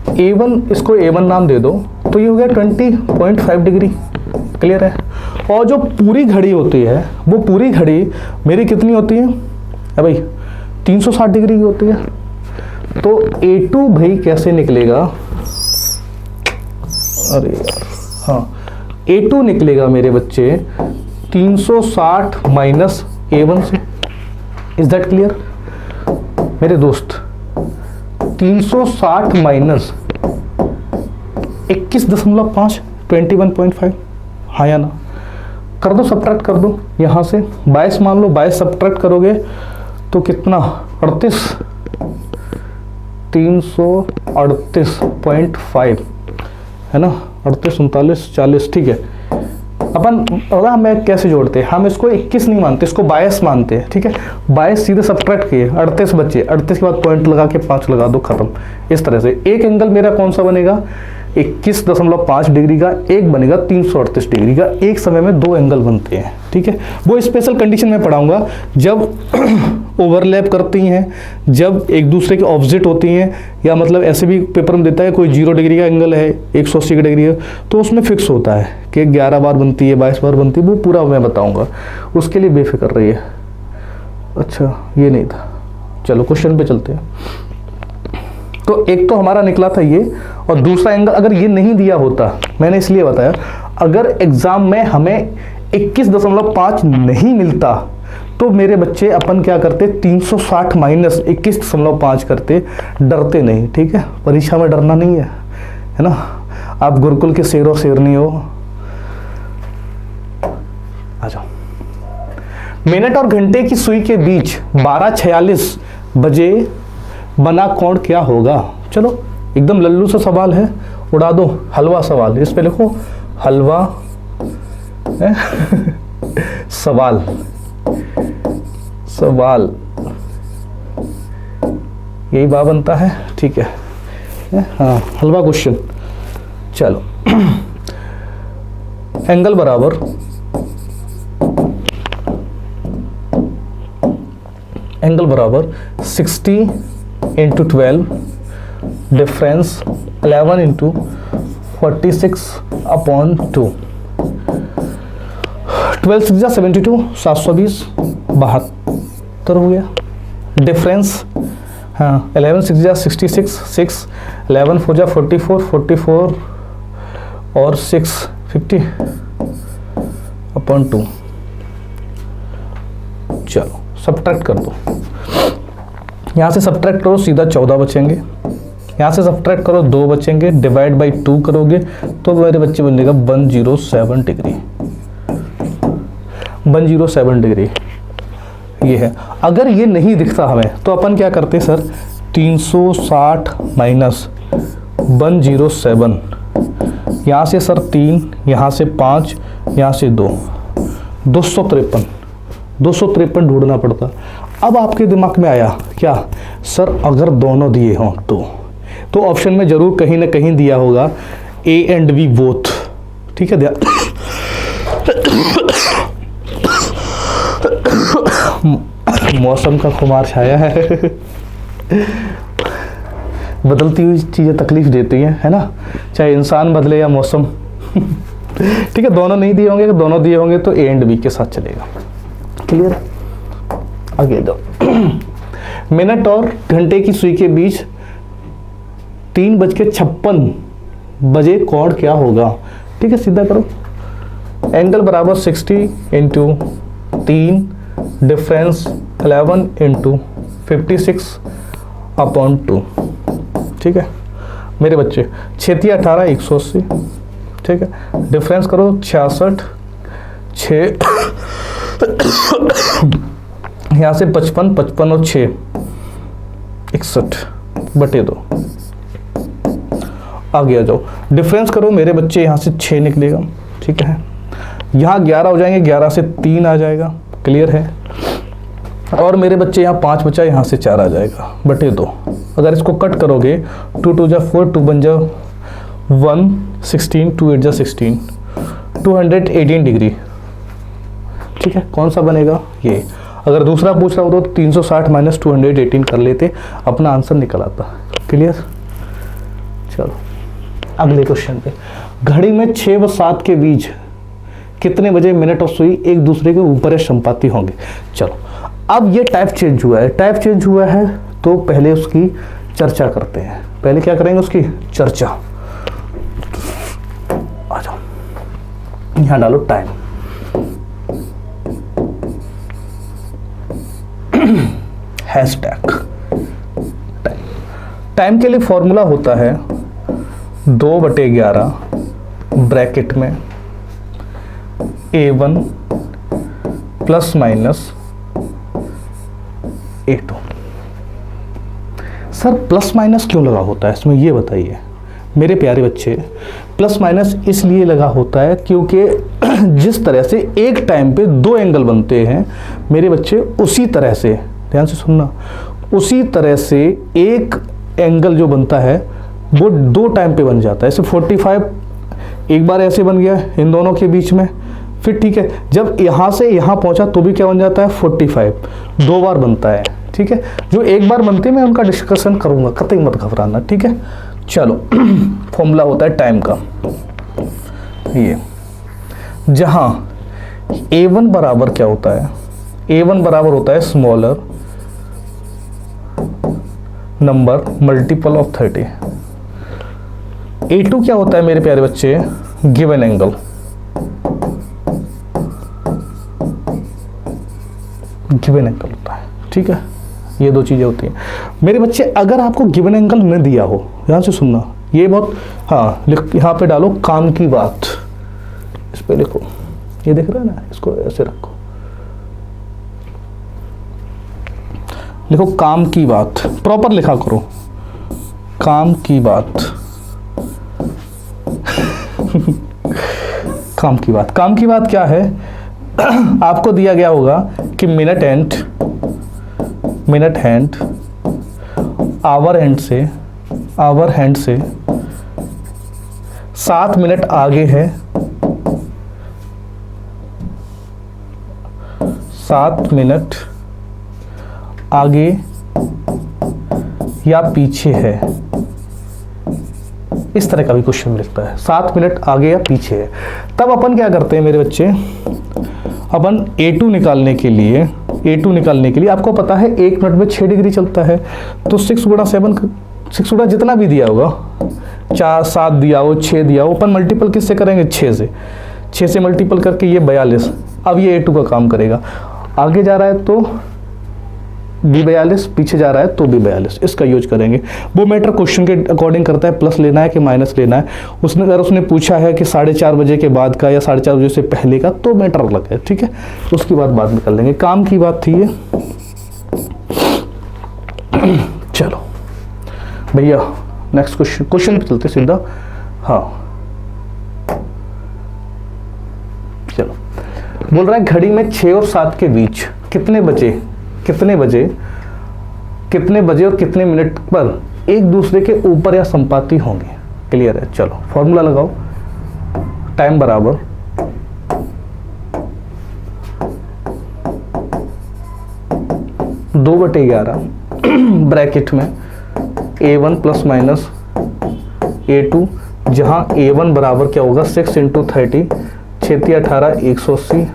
A1, इसको A1 नाम दे दो, तो ये हो गया 20.5 डिग्री, क्लियर है। और जो पूरी घड़ी होती है वो पूरी घड़ी मेरी कितनी होती है भाई, 360 डिग्री की होती है। तो A2 भाई कैसे निकलेगा, अरे यार हाँ, A2 निकलेगा मेरे बच्चे 360 माइनस A1 से, इज दैट क्लियर मेरे दोस्त, 360 माइनस 21.5 21.5, हाँ या ना, कर दो, सब्ट्रैक्ट कर दो, यहाँ से 22 मान लो, 22 सब्ट्रैक्ट करोगे तो कितना 38, 338.5 है ना, 38, 39, 40, ठीक है। अपन हमें कैसे जोड़ते हैं, हम इसको 21 नहीं मानते, इसको 22 मानते हैं, ठीक है। 22 सीधे सब्ट्रैक्ट किए, 38 बचे, 38 के बाद पॉइंट लगा के 5 लगा दो, खत्म। इस तरह से एक एंगल मेरा कौन सा बनेगा, 21.5 डिग्री का, एक बनेगा 338 डिग्री का। एक समय में 2 एंगल बनते हैं, ठीक है। वो स्पेशल कंडीशन में पढ़ाऊंगा जब ओवरलैप करती हैं, जब एक दूसरे के ऑपोजिट होती हैं, या मतलब ऐसे भी पेपर में देता है कोई 0 डिग्री का एंगल है, 180 डिग्री है, तो उसमें फिक्स होता है कि 11 बार बनती है, 22 बार बनती है, वो पूरा मैं बताऊंगा, उसके लिए बेफिक्र रहिए। अच्छा ये नहीं था, चलो क्वेश्चन पे चलते हैं। तो एक तो हमारा निकला था ये, और दूसरा एंगल अगर ये नहीं दिया होता, मैंने इसलिए बताया, अगर एग्जाम में हमें 21.5 नहीं मिलता तो मेरे बच्चे अपन क्या करते, 360 माइनस 21.5 करते, डरते नहीं। ठीक है, परीक्षा में डरना नहीं है ना। आप गुरुकुल के शेरो शेरनी हो। आ जाओ। मिनट और घंटे की सुई के बीच 12:46 बजे बना कोण क्या होगा? चलो एकदम लल्लू सा सवाल है, उड़ा दो। हलवा सवाल, इस पे लिखो हलवा सवाल सवाल, यही बात बनता है। ठीक है, हाँ हलवा क्वेश्चन। चलो एंगल बराबर एंगल बराबर 60 इंटू 12 डिफरेंस 11 इंटू 46/2। 12 6 72, 720, 72 हो गया। डिफरेंस हाँ 11 6 66, 6 11 4 44, 44 और 6 50/2। चलो सब्ट्रैक्ट कर दो, यहाँ से सब्ट्रैक्ट करो सीधा 14 बचेंगे, यहाँ से सब्ट्रैक्ट करो 2 बचेंगे, डिवाइड बाई 2 करोगे तो मेरे बच्चे बन जाएगा 107 डिग्री। 107 डिग्री ये है। अगर ये नहीं दिखता हमें तो अपन क्या करते सर, 360 माइनस 107, यहाँ से सर 3, यहाँ से 5, यहाँ से 2, 253 ढूंढना पड़ता। अब आपके दिमाग में आया क्या सर, अगर दोनों दिए हों तो ऑप्शन में जरूर कहीं ना कहीं दिया होगा A एंड B बोथ। ठीक है, मौसम का खुमार छाया है बदलती हुई चीज़ें तकलीफ देती हैं, है ना, चाहे इंसान बदले या मौसम ठीक है, दोनों नहीं दिए होंगे, दोनों दिए होंगे तो A एंड B के साथ चलेगा। क्लियर? आगे दो। मिनट और घंटे की सुई के बीच 3:56 बजे कोण क्या होगा? ठीक है, सीधा करो। एंगल बराबर 60 इंटू 3 डिफरेंस 11 इंटू 56/2। ठीक है मेरे बच्चे, 6 18 180। ठीक है, डिफरेंस करो 66 6 यहाँ से 55 55 और 6 61/2। आगे आ जाओ, डिफरेंस करो मेरे बच्चे, यहाँ से 6 निकलेगा। ठीक है, यहाँ 11 हो जाएंगे, 11 से 3 आ जाएगा। क्लियर है? और मेरे बच्चे यहाँ 5 बचा, यहाँ से 4 आ जाएगा /2। अगर इसको कट करोगे 2 2 जा 4, 2 1 जा 1 16, 2 8 जा 16, 218 डिग्री। ठीक है, कौन सा बनेगा ये? अगर दूसरा पूछ रहा हो तो 360 माइनस 218 कर लेते, अपना आंसर निकल आता। क्लियर? चलो अगले क्वेश्चन पे। घड़ी में 6 व 7 के बीच कितने बजे मिनट और सुई एक दूसरे के ऊपर या संपाती होंगे? चलो अब ये टाइप चेंज हुआ है, टाइप चेंज हुआ है तो पहले उसकी चर्चा करते हैं। पहले क्या करेंगे? उसकी चर्चा। आ जाओ, यहां डालो टाइम। हैशटैग टाइम के लिए फॉर्मूला होता है 2/11 ब्रैकेट में A1 plus minus A2। Sir plus minus क्यों लगा होता है इसमें, ये बताइए मेरे प्यारे बच्चे। प्लस माइनस इसलिए लगा होता है क्योंकि जिस तरह से एक टाइम पे 2 एंगल बनते हैं मेरे बच्चे, उसी तरह से, ध्यान से सुनना, उसी तरह से एक एंगल जो बनता है वो 2 टाइम पे बन जाता है। जैसे 45 एक बार ऐसे बन गया इन दोनों के बीच में, फिर ठीक है जब यहाँ से यहाँ पहुँचा तो भी क्या बन जाता है 45, 2 बार बनता है। ठीक है, जो एक बार बनते हैं मैं उनका डिस्कशन करूँगा, कतई मत घबराना। ठीक है, चलो फॉर्मूला होता है टाइम का ये, जहाँ A1 बराबर क्या होता है? A1 बराबर होता है smaller number multiple of 30। A2 क्या होता है मेरे प्यारे बच्चे? Given angle. गिवन एंगल होता है। ठीक है, ये दो चीज़ें होती हैं मेरे बच्चे। अगर आपको गिवन एंगल न दिया हो, ध्यान से सुनना, ये बहुत, हाँ यहाँ पे डालो काम की बात, इस पे लिखो, ये दिख रहा है ना, इसको ऐसे रखो, लिखो काम की बात, प्रॉपर लिखा करो, काम की बात काम की बात। काम की बात क्या है? आपको दिया गया होगा कि मिनट हैंड आवर हैंड से 7 मिनट आगे है, 7 मिनट आगे या पीछे है। इस तरह का भी क्वेश्चन मिलता है, 7 मिनट आगे या पीछे है। तब अपन क्या करते हैं मेरे बच्चे, अपन A2 निकालने के लिए आपको पता है 1 मिनट में 6 डिग्री चलता है, तो 6 गुणा 7, 6 गुणा जितना भी दिया होगा, 4, 7 दिया हो, 6 दिया हो, अपन मल्टीपल किससे करेंगे? 6 से मल्टीपल करके ये 42। अब ये A2 का काम करेगा, आगे जा रहा है तो भी 42, पीछे जा रहा है तो भी 42, इसका यूज करेंगे। वो मैटर क्वेश्चन के अकॉर्डिंग करता है, प्लस लेना है कि माइनस लेना है। अगर उसने पूछा है कि 4:30 बजे के बाद का या 4:30 बजे से पहले का, तो मैटर अलग है। ठीक है, उसकी बात बाद में कर लेंगे। काम की बात थी ये। चलो भैया नेक्स्ट क्वेश्चन पे चलते सीधा। हाँ चलो, बोल रहा है घड़ी में 6 और 7 के बीच कितने बजे और कितने मिनट पर एक दूसरे के ऊपर या संपाती होंगे। क्लियर है? चलो फॉर्मूला लगाओ, टाइम बराबर दो बटे 11 ब्रैकेट में A1 प्लस माइनस A2, जहां A1 बराबर क्या होगा 6 × 30, 6 × 18 180,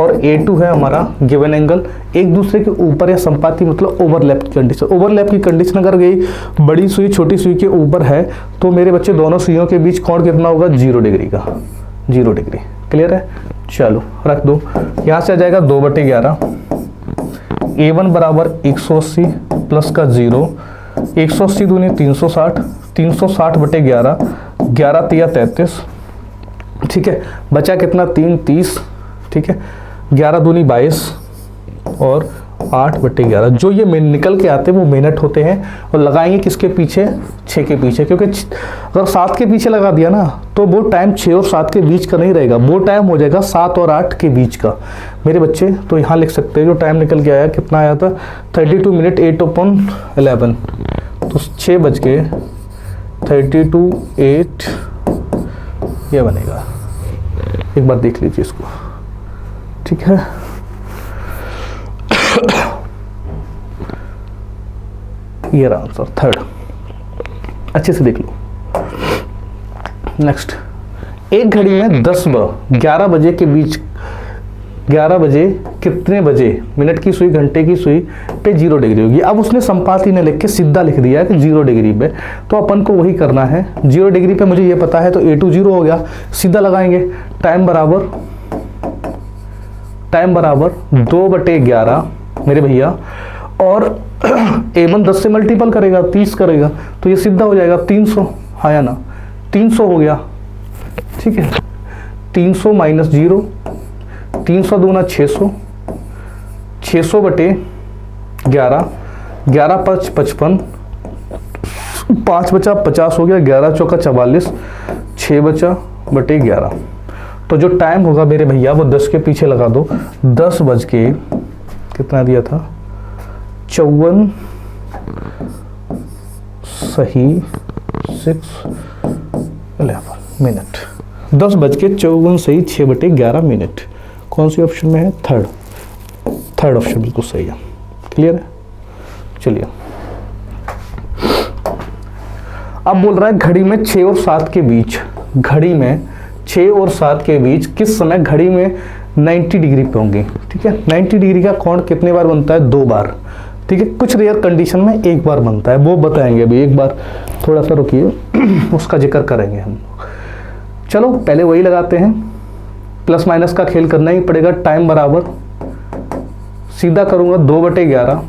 और A2 है हमारा गिवन एंगल। एक दूसरे के ऊपर या संपाती मतलब ओवरलैप की कंडीशन। ओवरलैप की कंडीशन अगर गई बड़ी सुई छोटी सुई के ऊपर है, तो मेरे बच्चे दोनों सुइयों के बीच कोण कितना होगा? 0 डिग्री का, 0 डिग्री। क्लियर है? चलो रख दो, यहाँ से आ जाएगा 2/11, A1 बराबर 180 प्लस का 0, 180 दूनी 360, 360/11, 11 तिया 33। ठीक है, बचा कितना? 3 30। ठीक है, 11 दूनी 22 और 8/11। जो ये निकल के आते हैं वो मिनट होते हैं, और लगाएंगे किसके पीछे? 6 के पीछे, क्योंकि अगर 7 के पीछे लगा दिया ना तो वो टाइम 6 और 7 के बीच का नहीं रहेगा, वो टाइम हो जाएगा 7 और 8 के बीच का मेरे बच्चे। तो यहाँ लिख सकते हैं जो टाइम निकल के आया, कितना आया था? 32 मिनट 8/11, तो 6 बज के 32 8 ये बनेगा। एक बार देख लीजिए इसको। ठीक है, ये रहा आंसर, 3rd। अच्छे से देख लो। नेक्स्ट, एक घड़ी में 11 बजे के बीच, 11 बजे कितने बजे मिनट की सुई घंटे की सुई पे 0 डिग्री होगी। अब उसने संपाती ने लिख के सीधा लिख दिया कि 0 डिग्री पे, तो अपन को वही करना है। 0 डिग्री पे मुझे ये पता है, तो A2 0 हो गया, सीधा लगाएंगे। टाइम बराबर 2/11 मेरे भैया, और A1 10 से मल्टीपल करेगा, 30 करेगा, तो ये सीधा हो जाएगा 300। हाँ या ना? 300 हो गया। ठीक है, 300 माइनस 0, 300 दूना 600, 600/11, 11 5 55, 5 बचा 50 हो गया, 11 चौका 44, 6 बचा/11। तो जो टाइम होगा मेरे भैया वो 10 के पीछे लगा दो, 10 बज के कितना दिया था? 54 सही 6:11 मिनट। 10 बज के 54 सही 6/11 मिनट। कौन सी ऑप्शन में है? 3rd ऑप्शन बिल्कुल सही है। क्लियर है? चलिए, अब बोल रहा है घड़ी में 6 और 7 के बीच, घड़ी में 6 और 7 के बीच किस समय घड़ी में 90 डिग्री पे होंगे। ठीक है, 90 डिग्री का कोण कितने बार बनता है? 2 बार। ठीक है, कुछ रेयर कंडीशन में 1 बार बनता है, वो बताएंगे अभी। एक बार थोड़ा सा रुकिए, उसका जिक्र करेंगे हम। चलो पहले वही लगाते हैं, प्लस माइनस का खेल करना ही पड़ेगा। टाइम बराबर सीधा करूँगा 2/11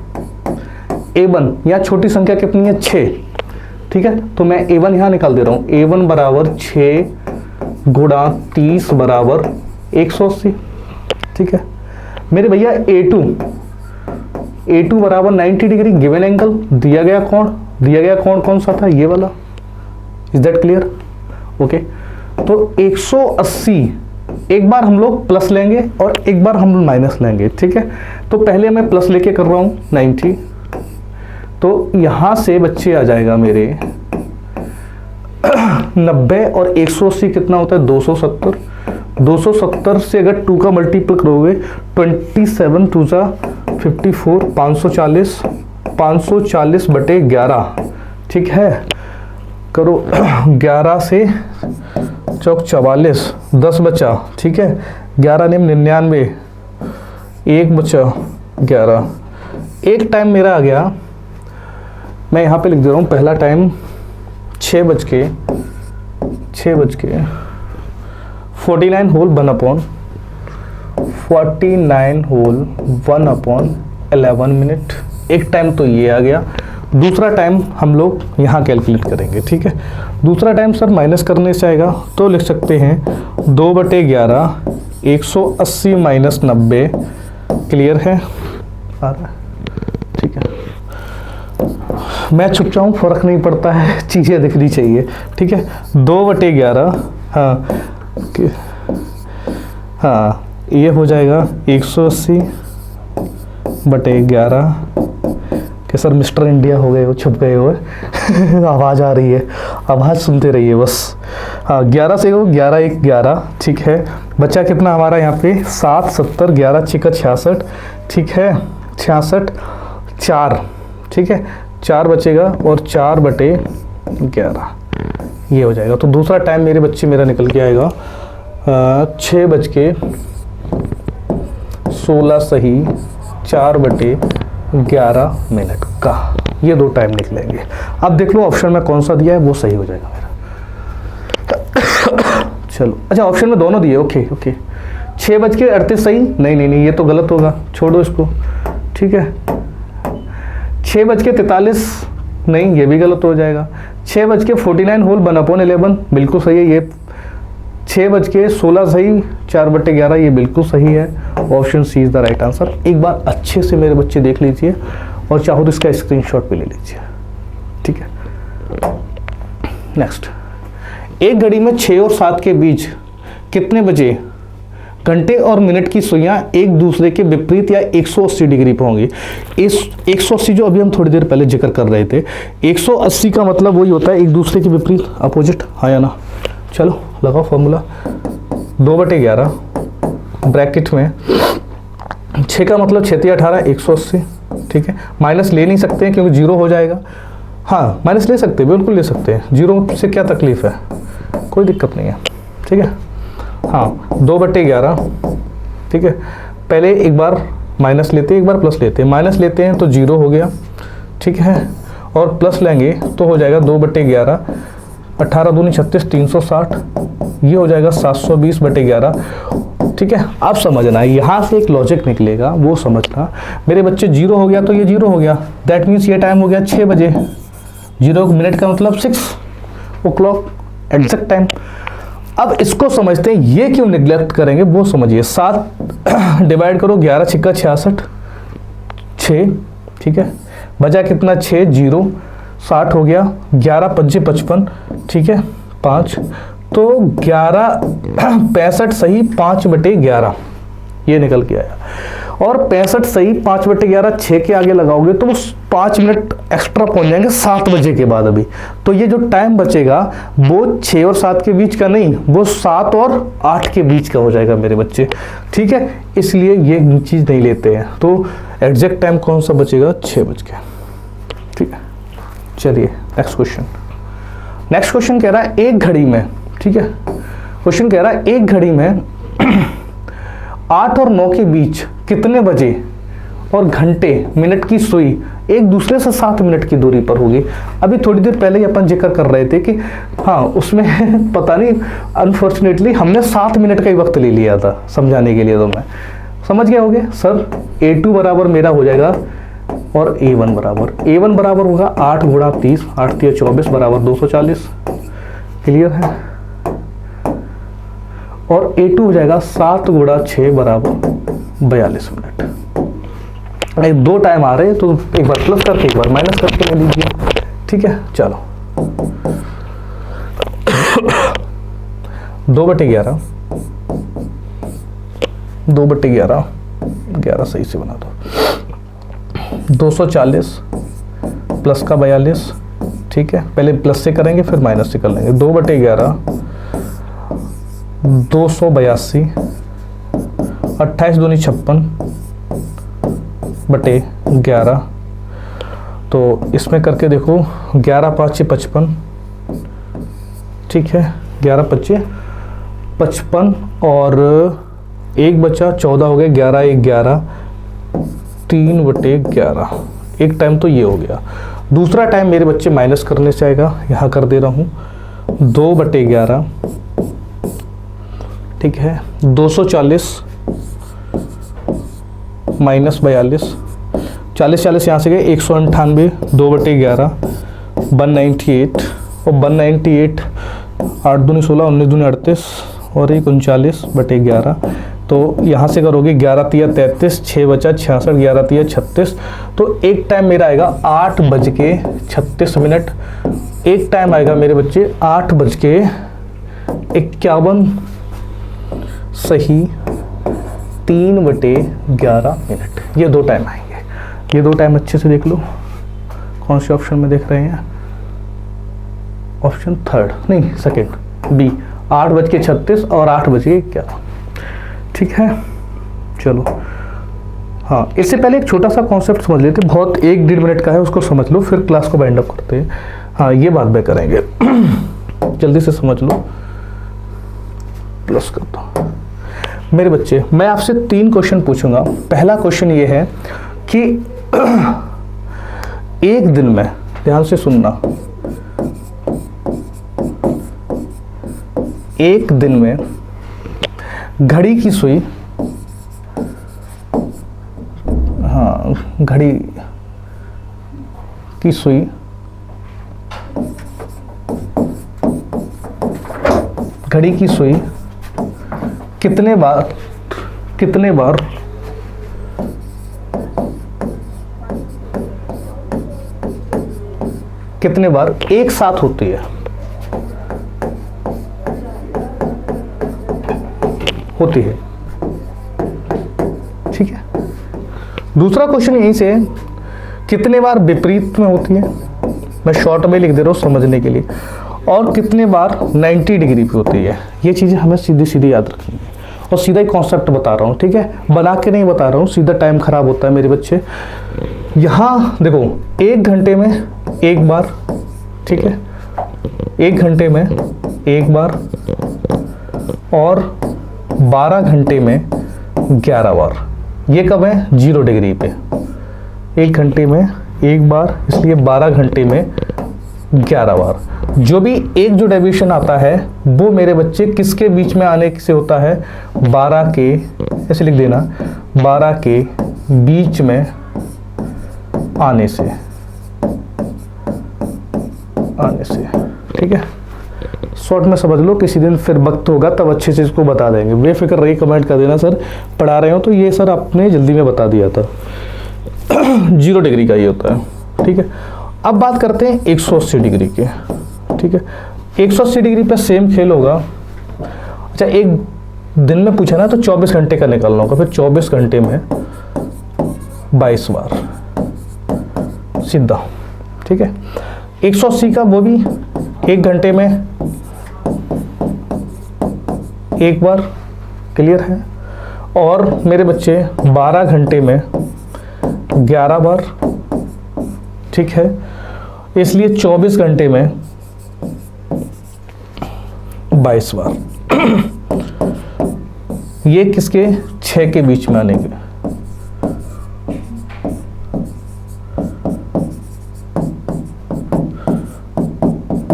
A1, यहाँ छोटी संख्या कितनी है 6, ठीक है, तो मैं A1 यहाँ निकाल दे रहा हूँ। A1 बराबर 6 गुणा 30 बराबर 180, ठीक है मेरे भैया। A2 बराबर 90 डिग्री गिवन एंगल, दिया गया कोण कौन सा था, ये वाला। Is that clear? ओके, तो 180 एक बार हम लोग प्लस लेंगे और एक बार हम लोग माइनस लेंगे, ठीक है। तो पहले मैं प्लस लेके कर रहा हूँ 90, तो यहाँ से बच्चे आ जाएगा मेरे 90 और 180 कितना होता है 270। 270 से अगर 2 का मल्टीपल करोगे 27 2 सा 54, 540 बटे 11, ठीक है। करो 11 से चौक 44, 10 बचा, ठीक है। 11 ने 99, 1 बचा 11। एक टाइम मेरा आ गया, मैं यहाँ पे लिख दे रहा हूँ। पहला टाइम 6 बज के 49 होल 1/11 मिनट। एक टाइम तो ये आ गया। दूसरा टाइम हम लोग यहाँ कैलकुलेट करेंगे, ठीक है। दूसरा टाइम सर माइनस करने से आएगा, तो लिख सकते हैं 2/11 180 माइनस 90, क्लियर है, आ रहा है, ठीक है। मैं छुप जाऊँ फर्क नहीं पड़ता है, चीज़ें दिखनी चाहिए, ठीक है। 2/11, हाँ ये हो जाएगा 180/11 कि सर मिस्टर इंडिया हो गए हो, छुप गए हो आवाज़ आ रही है, आवाज़ सुनते रहिए बस। हाँ 11 से 11 1 11, ठीक है। बच्चा कितना हमारा यहाँ पे 7 70, 11 6 66, ठीक है, 66 4, ठीक है, 4 बचेगा और 4/11 ये हो जाएगा। तो दूसरा टाइम मेरे बच्चे मेरा निकल के आएगा 6:16 सही 4/11 मिनट का। ये 2 टाइम निकलेंगे। अब देख लो ऑप्शन में कौन सा दिया है, वो सही हो जाएगा मेरा। चलो अच्छा, ऑप्शन में दोनों दिए, ओके 6:38 सही, नहीं ये तो गलत होगा, छोड़ो इसको, ठीक है। 6:43 नहीं, ये भी गलत हो जाएगा। 6:49 होल 1/11 बिल्कुल सही है ये। 6:16 सही 4/11 ये बिल्कुल सही है। Option C is the right answer. एक बार अच्छे से मेरे बच्चे देख लीजिए और चाहो तो इसका स्क्रीनशॉट भी ले लीजिए, ठीक है। नेक्स्ट, एक घड़ी में 6 और 7 के बीच कितने बजे घंटे और मिनट की सुइयां एक दूसरे के विपरीत या 180 डिग्री पर होंगी। इस 180 जो अभी हम थोड़ी देर पहले जिक्र कर रहे थे, 180 का मतलब वही होता है एक दूसरे के विपरीत, अपोजिट, हाँ या ना। चलो लगाओ फॉर्मूला। 2/11 ब्रैकेट में 6 का मतलब 6 × 18 180, ठीक है। माइनस ले नहीं सकते हैं क्योंकि 0 हो जाएगा। हाँ माइनस ले सकते हैं, बिल्कुल ले सकते हैं, 0 से क्या तकलीफ है, कोई दिक्कत नहीं है, ठीक है। हाँ 2/11, ठीक है। पहले एक बार माइनस लेते हैं, एक बार प्लस लेते हैं। माइनस लेते हैं तो 0 हो गया, ठीक है, और प्लस लेंगे तो हो जाएगा 2/11, 18 दूनी 36, 360, ये हो जाएगा 720/11, ठीक है। आप समझना, यहाँ से एक लॉजिक निकलेगा, वो समझना। मेरे बच्चे 0 हो गया तो ये 0 हो गया, दैट मीन्स ये टाइम हो गया 6 बजे। 0 मिनट का मतलब 6 o'clock एग्जैक्ट टाइम। अब इसको समझते हैं, ये क्यों निगलेक्ट करेंगे वो समझिए। 7 डिवाइड करो 11 × 6 66, 6, ठीक है। बचा कितना 6, 0, 60 हो गया, 11 × 5 = 55, ठीक है, 5, तो 11 65 सही 5/11 ये निकल के आया। और 65 सही 5/11 6 के आगे लगाओगे तो वो 5 मिनट एक्स्ट्रा पहुंच जाएंगे 7 बजे के बाद अभी। तो ये जो टाइम बचेगा वो 6 और 7 के बीच का नहीं, वो 7 और 8 के बीच का हो जाएगा मेरे बच्चे, ठीक है। इसलिए ये चीज़ नहीं लेते हैं। तो एग्जैक्ट टाइम कौन सा बचेगा 6 बज के, ठीक है। चलिए नेक्स्ट क्वेश्चन। नेक्स्ट क्वेश्चन कह रहा है एक घड़ी में, ठीक है, क्वेश्चन कह रहा है एक घड़ी में 8 और 9 के बीच कितने बजे और घंटे मिनट की सुई एक दूसरे से 7 मिनट की दूरी पर होगी। अभी थोड़ी देर पहले ही अपन जिक्र कर रहे थे कि हाँ उसमें पता नहीं अनफॉर्चुनेटली हमने 7 मिनट का ही वक्त ले लिया था समझाने के लिए। तो मैं समझ गए होगे सर। A2 बराबर मेरा हो जाएगा और A1 बराबर होगा 8 गुणा 30, 8 3 24 बराबर 240। क्लियर है। और A2 हो जाएगा 7 गुणा 6 बराबर 42 मिनट। दो टाइम आ रहे हैं तो एक बार प्लस करके एक बार माइनस करके ले लीजिए। ठीक है, चलो 2/11, 2/11, 11 सही से बना दो। 240 प्लस का 42। ठीक है, पहले प्लस से करेंगे फिर माइनस से कर लेंगे। 2/11 282, 28 दूनी 56 बटे 11। तो इसमें करके देखो 11 5 55। ठीक है, 11 5 55 और एक बचा 14 हो गए, 11 1 11, 3/11। एक टाइम तो ये हो गया। दूसरा टाइम मेरे बच्चे माइनस करने से आएगा, यहाँ कर दे रहा हूँ 2/11। ठीक है, 240 माइनस 42, 40 यहाँ से गए 198, 2/11 198 और 198, 8 दूनी 16, 19 दूनी 38 और 39/11। तो यहाँ से करोगे 11 तिया 33, 6 बचा 66, 11 तिया 36। तो एक टाइम मेरा आएगा 8:36। एक टाइम आएगा मेरे बच्चे 8:51 सही 3/11। ये दो टाइम आएंगे। ये दो टाइम अच्छे से देख लो, कौन से ऑप्शन में देख रहे हैं? ऑप्शन थर्ड नहीं सेकंड बी, 8:36 और 8:11। ठीक है, चलो हाँ, इससे पहले एक छोटा सा कॉन्सेप्ट समझ लेते, बहुत 1-1.5 मिनट का है, उसको समझ लो फिर क्लास को वाइंड अप करते हैं। हाँ, ये बात में करेंगे जल्दी से समझ लो। प्लस कर दो मेरे बच्चे। मैं आपसे 3 क्वेश्चन पूछूंगा। पहला क्वेश्चन ये है कि एक दिन में, ध्यान से सुनना, एक दिन में घड़ी की सुई, हाँ घड़ी की सुई कितने बार एक साथ होती है? होती है। ठीक है, दूसरा क्वेश्चन यहीं से है, कितने बार विपरीत में होती है? मैं शॉर्ट में लिख दे रहा हूं समझने के लिए। और कितने बार 90 डिग्री पे होती है? ये चीजें हमें सीधी सीधी याद रखनी है और सीधा ही कॉन्सेप्ट बता रहा हूँ। ठीक है, बना के नहीं बता रहा हूँ, सीधा टाइम खराब होता है मेरे बच्चे। यहाँ देखो 1 घंटे में एक बार, ठीक है, 1 घंटे में एक बार और 12 घंटे में 11 बार। ये कब है? 0 डिग्री पे। 1 घंटे में एक बार, इसलिए 12 घंटे में 11 बार। जो भी एक जो डेविएशन आता है वो मेरे बच्चे किसके बीच में आने से होता है? 12 के, ऐसे लिख देना, 12 के बीच में आने से। ठीक है, शॉर्ट में समझ लो, किसी दिन फिर वक्त होगा तब अच्छे से इसको बता देंगे। बेफिक्र रही, कमेंट कर देना सर पढ़ा रहे हो तो ये सर आपने जल्दी में बता दिया था। 0 डिग्री का ये होता है। ठीक है, अब बात करते हैं 180 डिग्री के। ठीक है, 180 डिग्री पे सेम खेल होगा। अच्छा, एक दिन में पूछा ना तो 24 घंटे का निकालना होगा, फिर 24 घंटे में 22 बार सीधा। ठीक है, 180 का वो भी 1 घंटे में एक बार। क्लियर है? और मेरे बच्चे 12 घंटे में 11 बार। ठीक है, इसलिए 24 घंटे में 22 बार। ये किसके? 6 के बीच में आने के।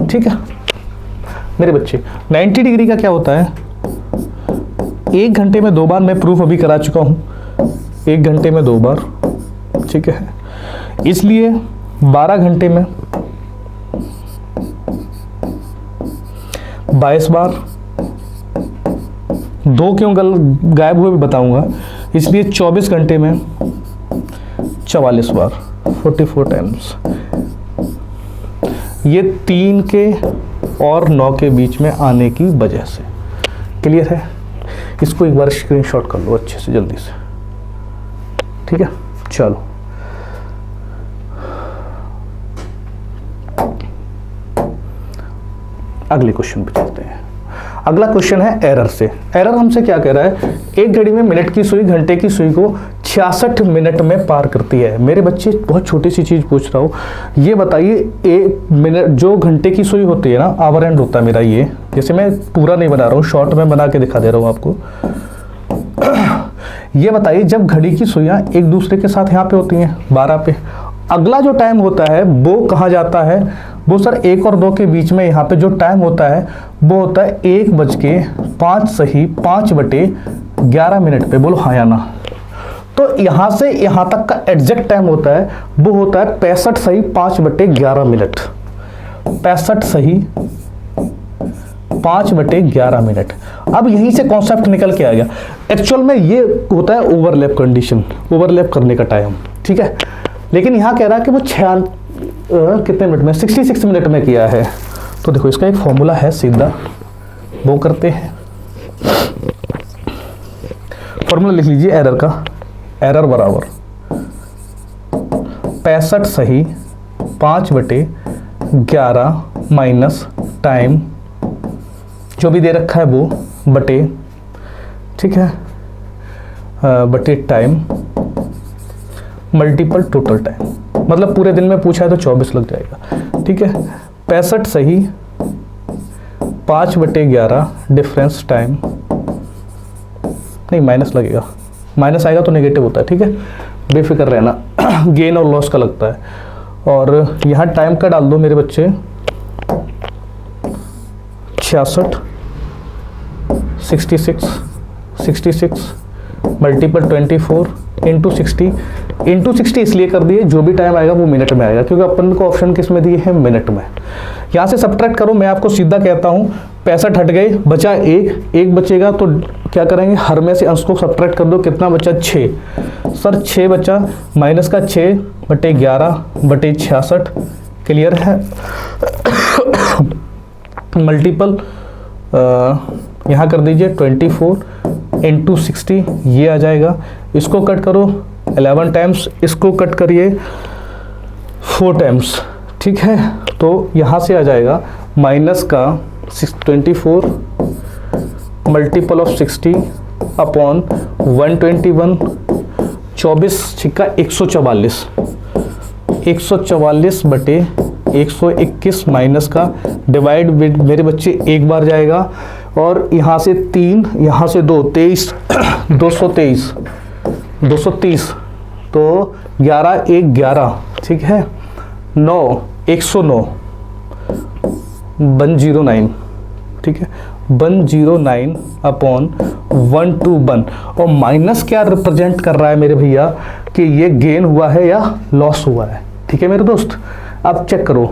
ठीक है मेरे बच्चे, 90 डिग्री का क्या होता है? 1 घंटे में 2 बार, मैं प्रूफ अभी करा चुका हूं। 1 घंटे में 2 बार, ठीक है। इसलिए 12 घंटे में 22 बार, 2 क्यों गायब हुए भी बताऊंगा। इसलिए 24 घंटे में 44 बार, 44 टाइम्स। ये 3 के और 9 के बीच में आने की वजह से। क्लियर है? इसको एक बार स्क्रीनशॉट कर लो अच्छे से, जल्दी से, ठीक है। चलो अगले क्वेश्चन पे चलते हैं। अगला क्वेश्चन है एरर से। एरर हमसे क्या कह रहा है, एक घड़ी में मिनट की सुई घंटे की सुई को 66 मिनट में पार करती है। मेरे बच्चे बहुत छोटी सी चीज पूछ रहा हूँ, ये बताइए 1 मिनट जो घंटे की सुई होती है ना, आवर एंड होता है मेरा ये, जैसे मैं पूरा नहीं बना रहा हूँ, शॉर्ट में बना के दिखा दे रहा हूँ आपको। ये बताइए जब घड़ी की सुइयां एक दूसरे के साथ यहाँ पे होती हैं 12 पे, अगला जो टाइम होता है वो कहाँ जाता है, वो सर 1 और 2 के बीच में यहाँ पे जो टाइम होता है वो होता है 1:05 पे। बोलो हाँ या ना। तो यहाँ से यहाँ तक का एग्जैक्ट टाइम होता है वो होता है 65:5 5/11 अब यहीं से कॉन्सेप्ट निकल के आ गया। एक्चुअल में ये होता है ओवरलैप कंडीशन, ओवरलैप करने का टाइम, ठीक है। लेकिन यहाँ कह रहा है कि वो कितने मिनट में, 66 मिनट में किया है। तो देखो इसका एक फॉर्मूला है सीधा, वो करते हैं। फॉर्मूला लिख लीजिए एरर का। एरर बराबर 65/5 माइनस टाइम जो भी दे रखा है वो बटे, ठीक है, बटे टाइम मल्टीपल टोटल टाइम। मतलब पूरे दिन में पूछा है तो 24 लग जाएगा, ठीक है। 65 5/11 डिफरेंस टाइम, नहीं माइनस लगेगा, माइनस आएगा तो नेगेटिव होता है, ठीक है, बेफिक्र रहना। गेन और लॉस का लगता है। और यहाँ टाइम का डाल दो मेरे बच्चे, 66 मल्टीपल 24 इंटू 60 इसलिए कर दिए, जो भी टाइम आएगा वो मिनट में आएगा, क्योंकि अपन को ऑप्शन किस में दिए हैं, मिनट में। यहाँ से सब्ट्रैक्ट करो, मैं आपको सीधा कहता हूँ 65 हट गए, बचा 1 बचेगा, तो क्या करेंगे, हर में से अंश को सब्ट्रैक्ट कर दो, कितना बचा 6। सर 6 बचा, माइनस का 6/11/66। क्लियर है? मल्टीपल यहाँ कर दीजिए 24 इंटू 60, ये आ जाएगा। इसको कट करो 11 टाइम्स, इसको कट करिए 4 टाइम्स, ठीक है। तो यहाँ से आ जाएगा माइनस का 24 मल्टीपल ऑफ 60 अपॉन 121, 24 छिक्का 144, 144/121 माइनस का डिवाइड विद मेरे बच्चे एक बार जाएगा, और यहाँ से 3, यहाँ से 2, 23, 230, तो 11 1 11, ठीक है, 9 109 109, ठीक है, 109 अपॉन 121। और माइनस क्या रिप्रेजेंट कर रहा है मेरे भैया, कि ये गेन हुआ है या लॉस हुआ है, ठीक है मेरे दोस्त। अब चेक करो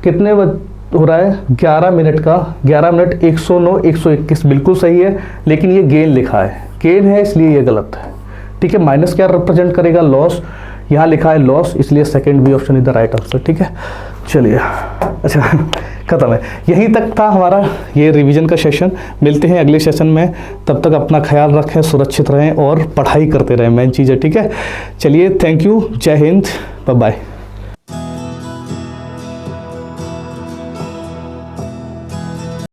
कितने हो रहा है, 11 मिनट का, 11 मिनट 109 121 बिल्कुल सही है, लेकिन ये गेन लिखा है, गेन है इसलिए ये गलत है, ठीक है। माइनस क्या रिप्रेजेंट करेगा, लॉस, यहाँ लिखा है लॉस, इसलिए second B option is the right answer, ठीक है। चलिए अच्छा खत्म है, यहीं तक था हमारा ये रिवीजन का सेशन। मिलते हैं अगले सेशन में, तब तक अपना ख्याल रखें, सुरक्षित रहें और पढ़ाई करते रहें, मेन चीज़ है, ठीक है। चलिए थैंक यू, जय हिंद, बाय बाय।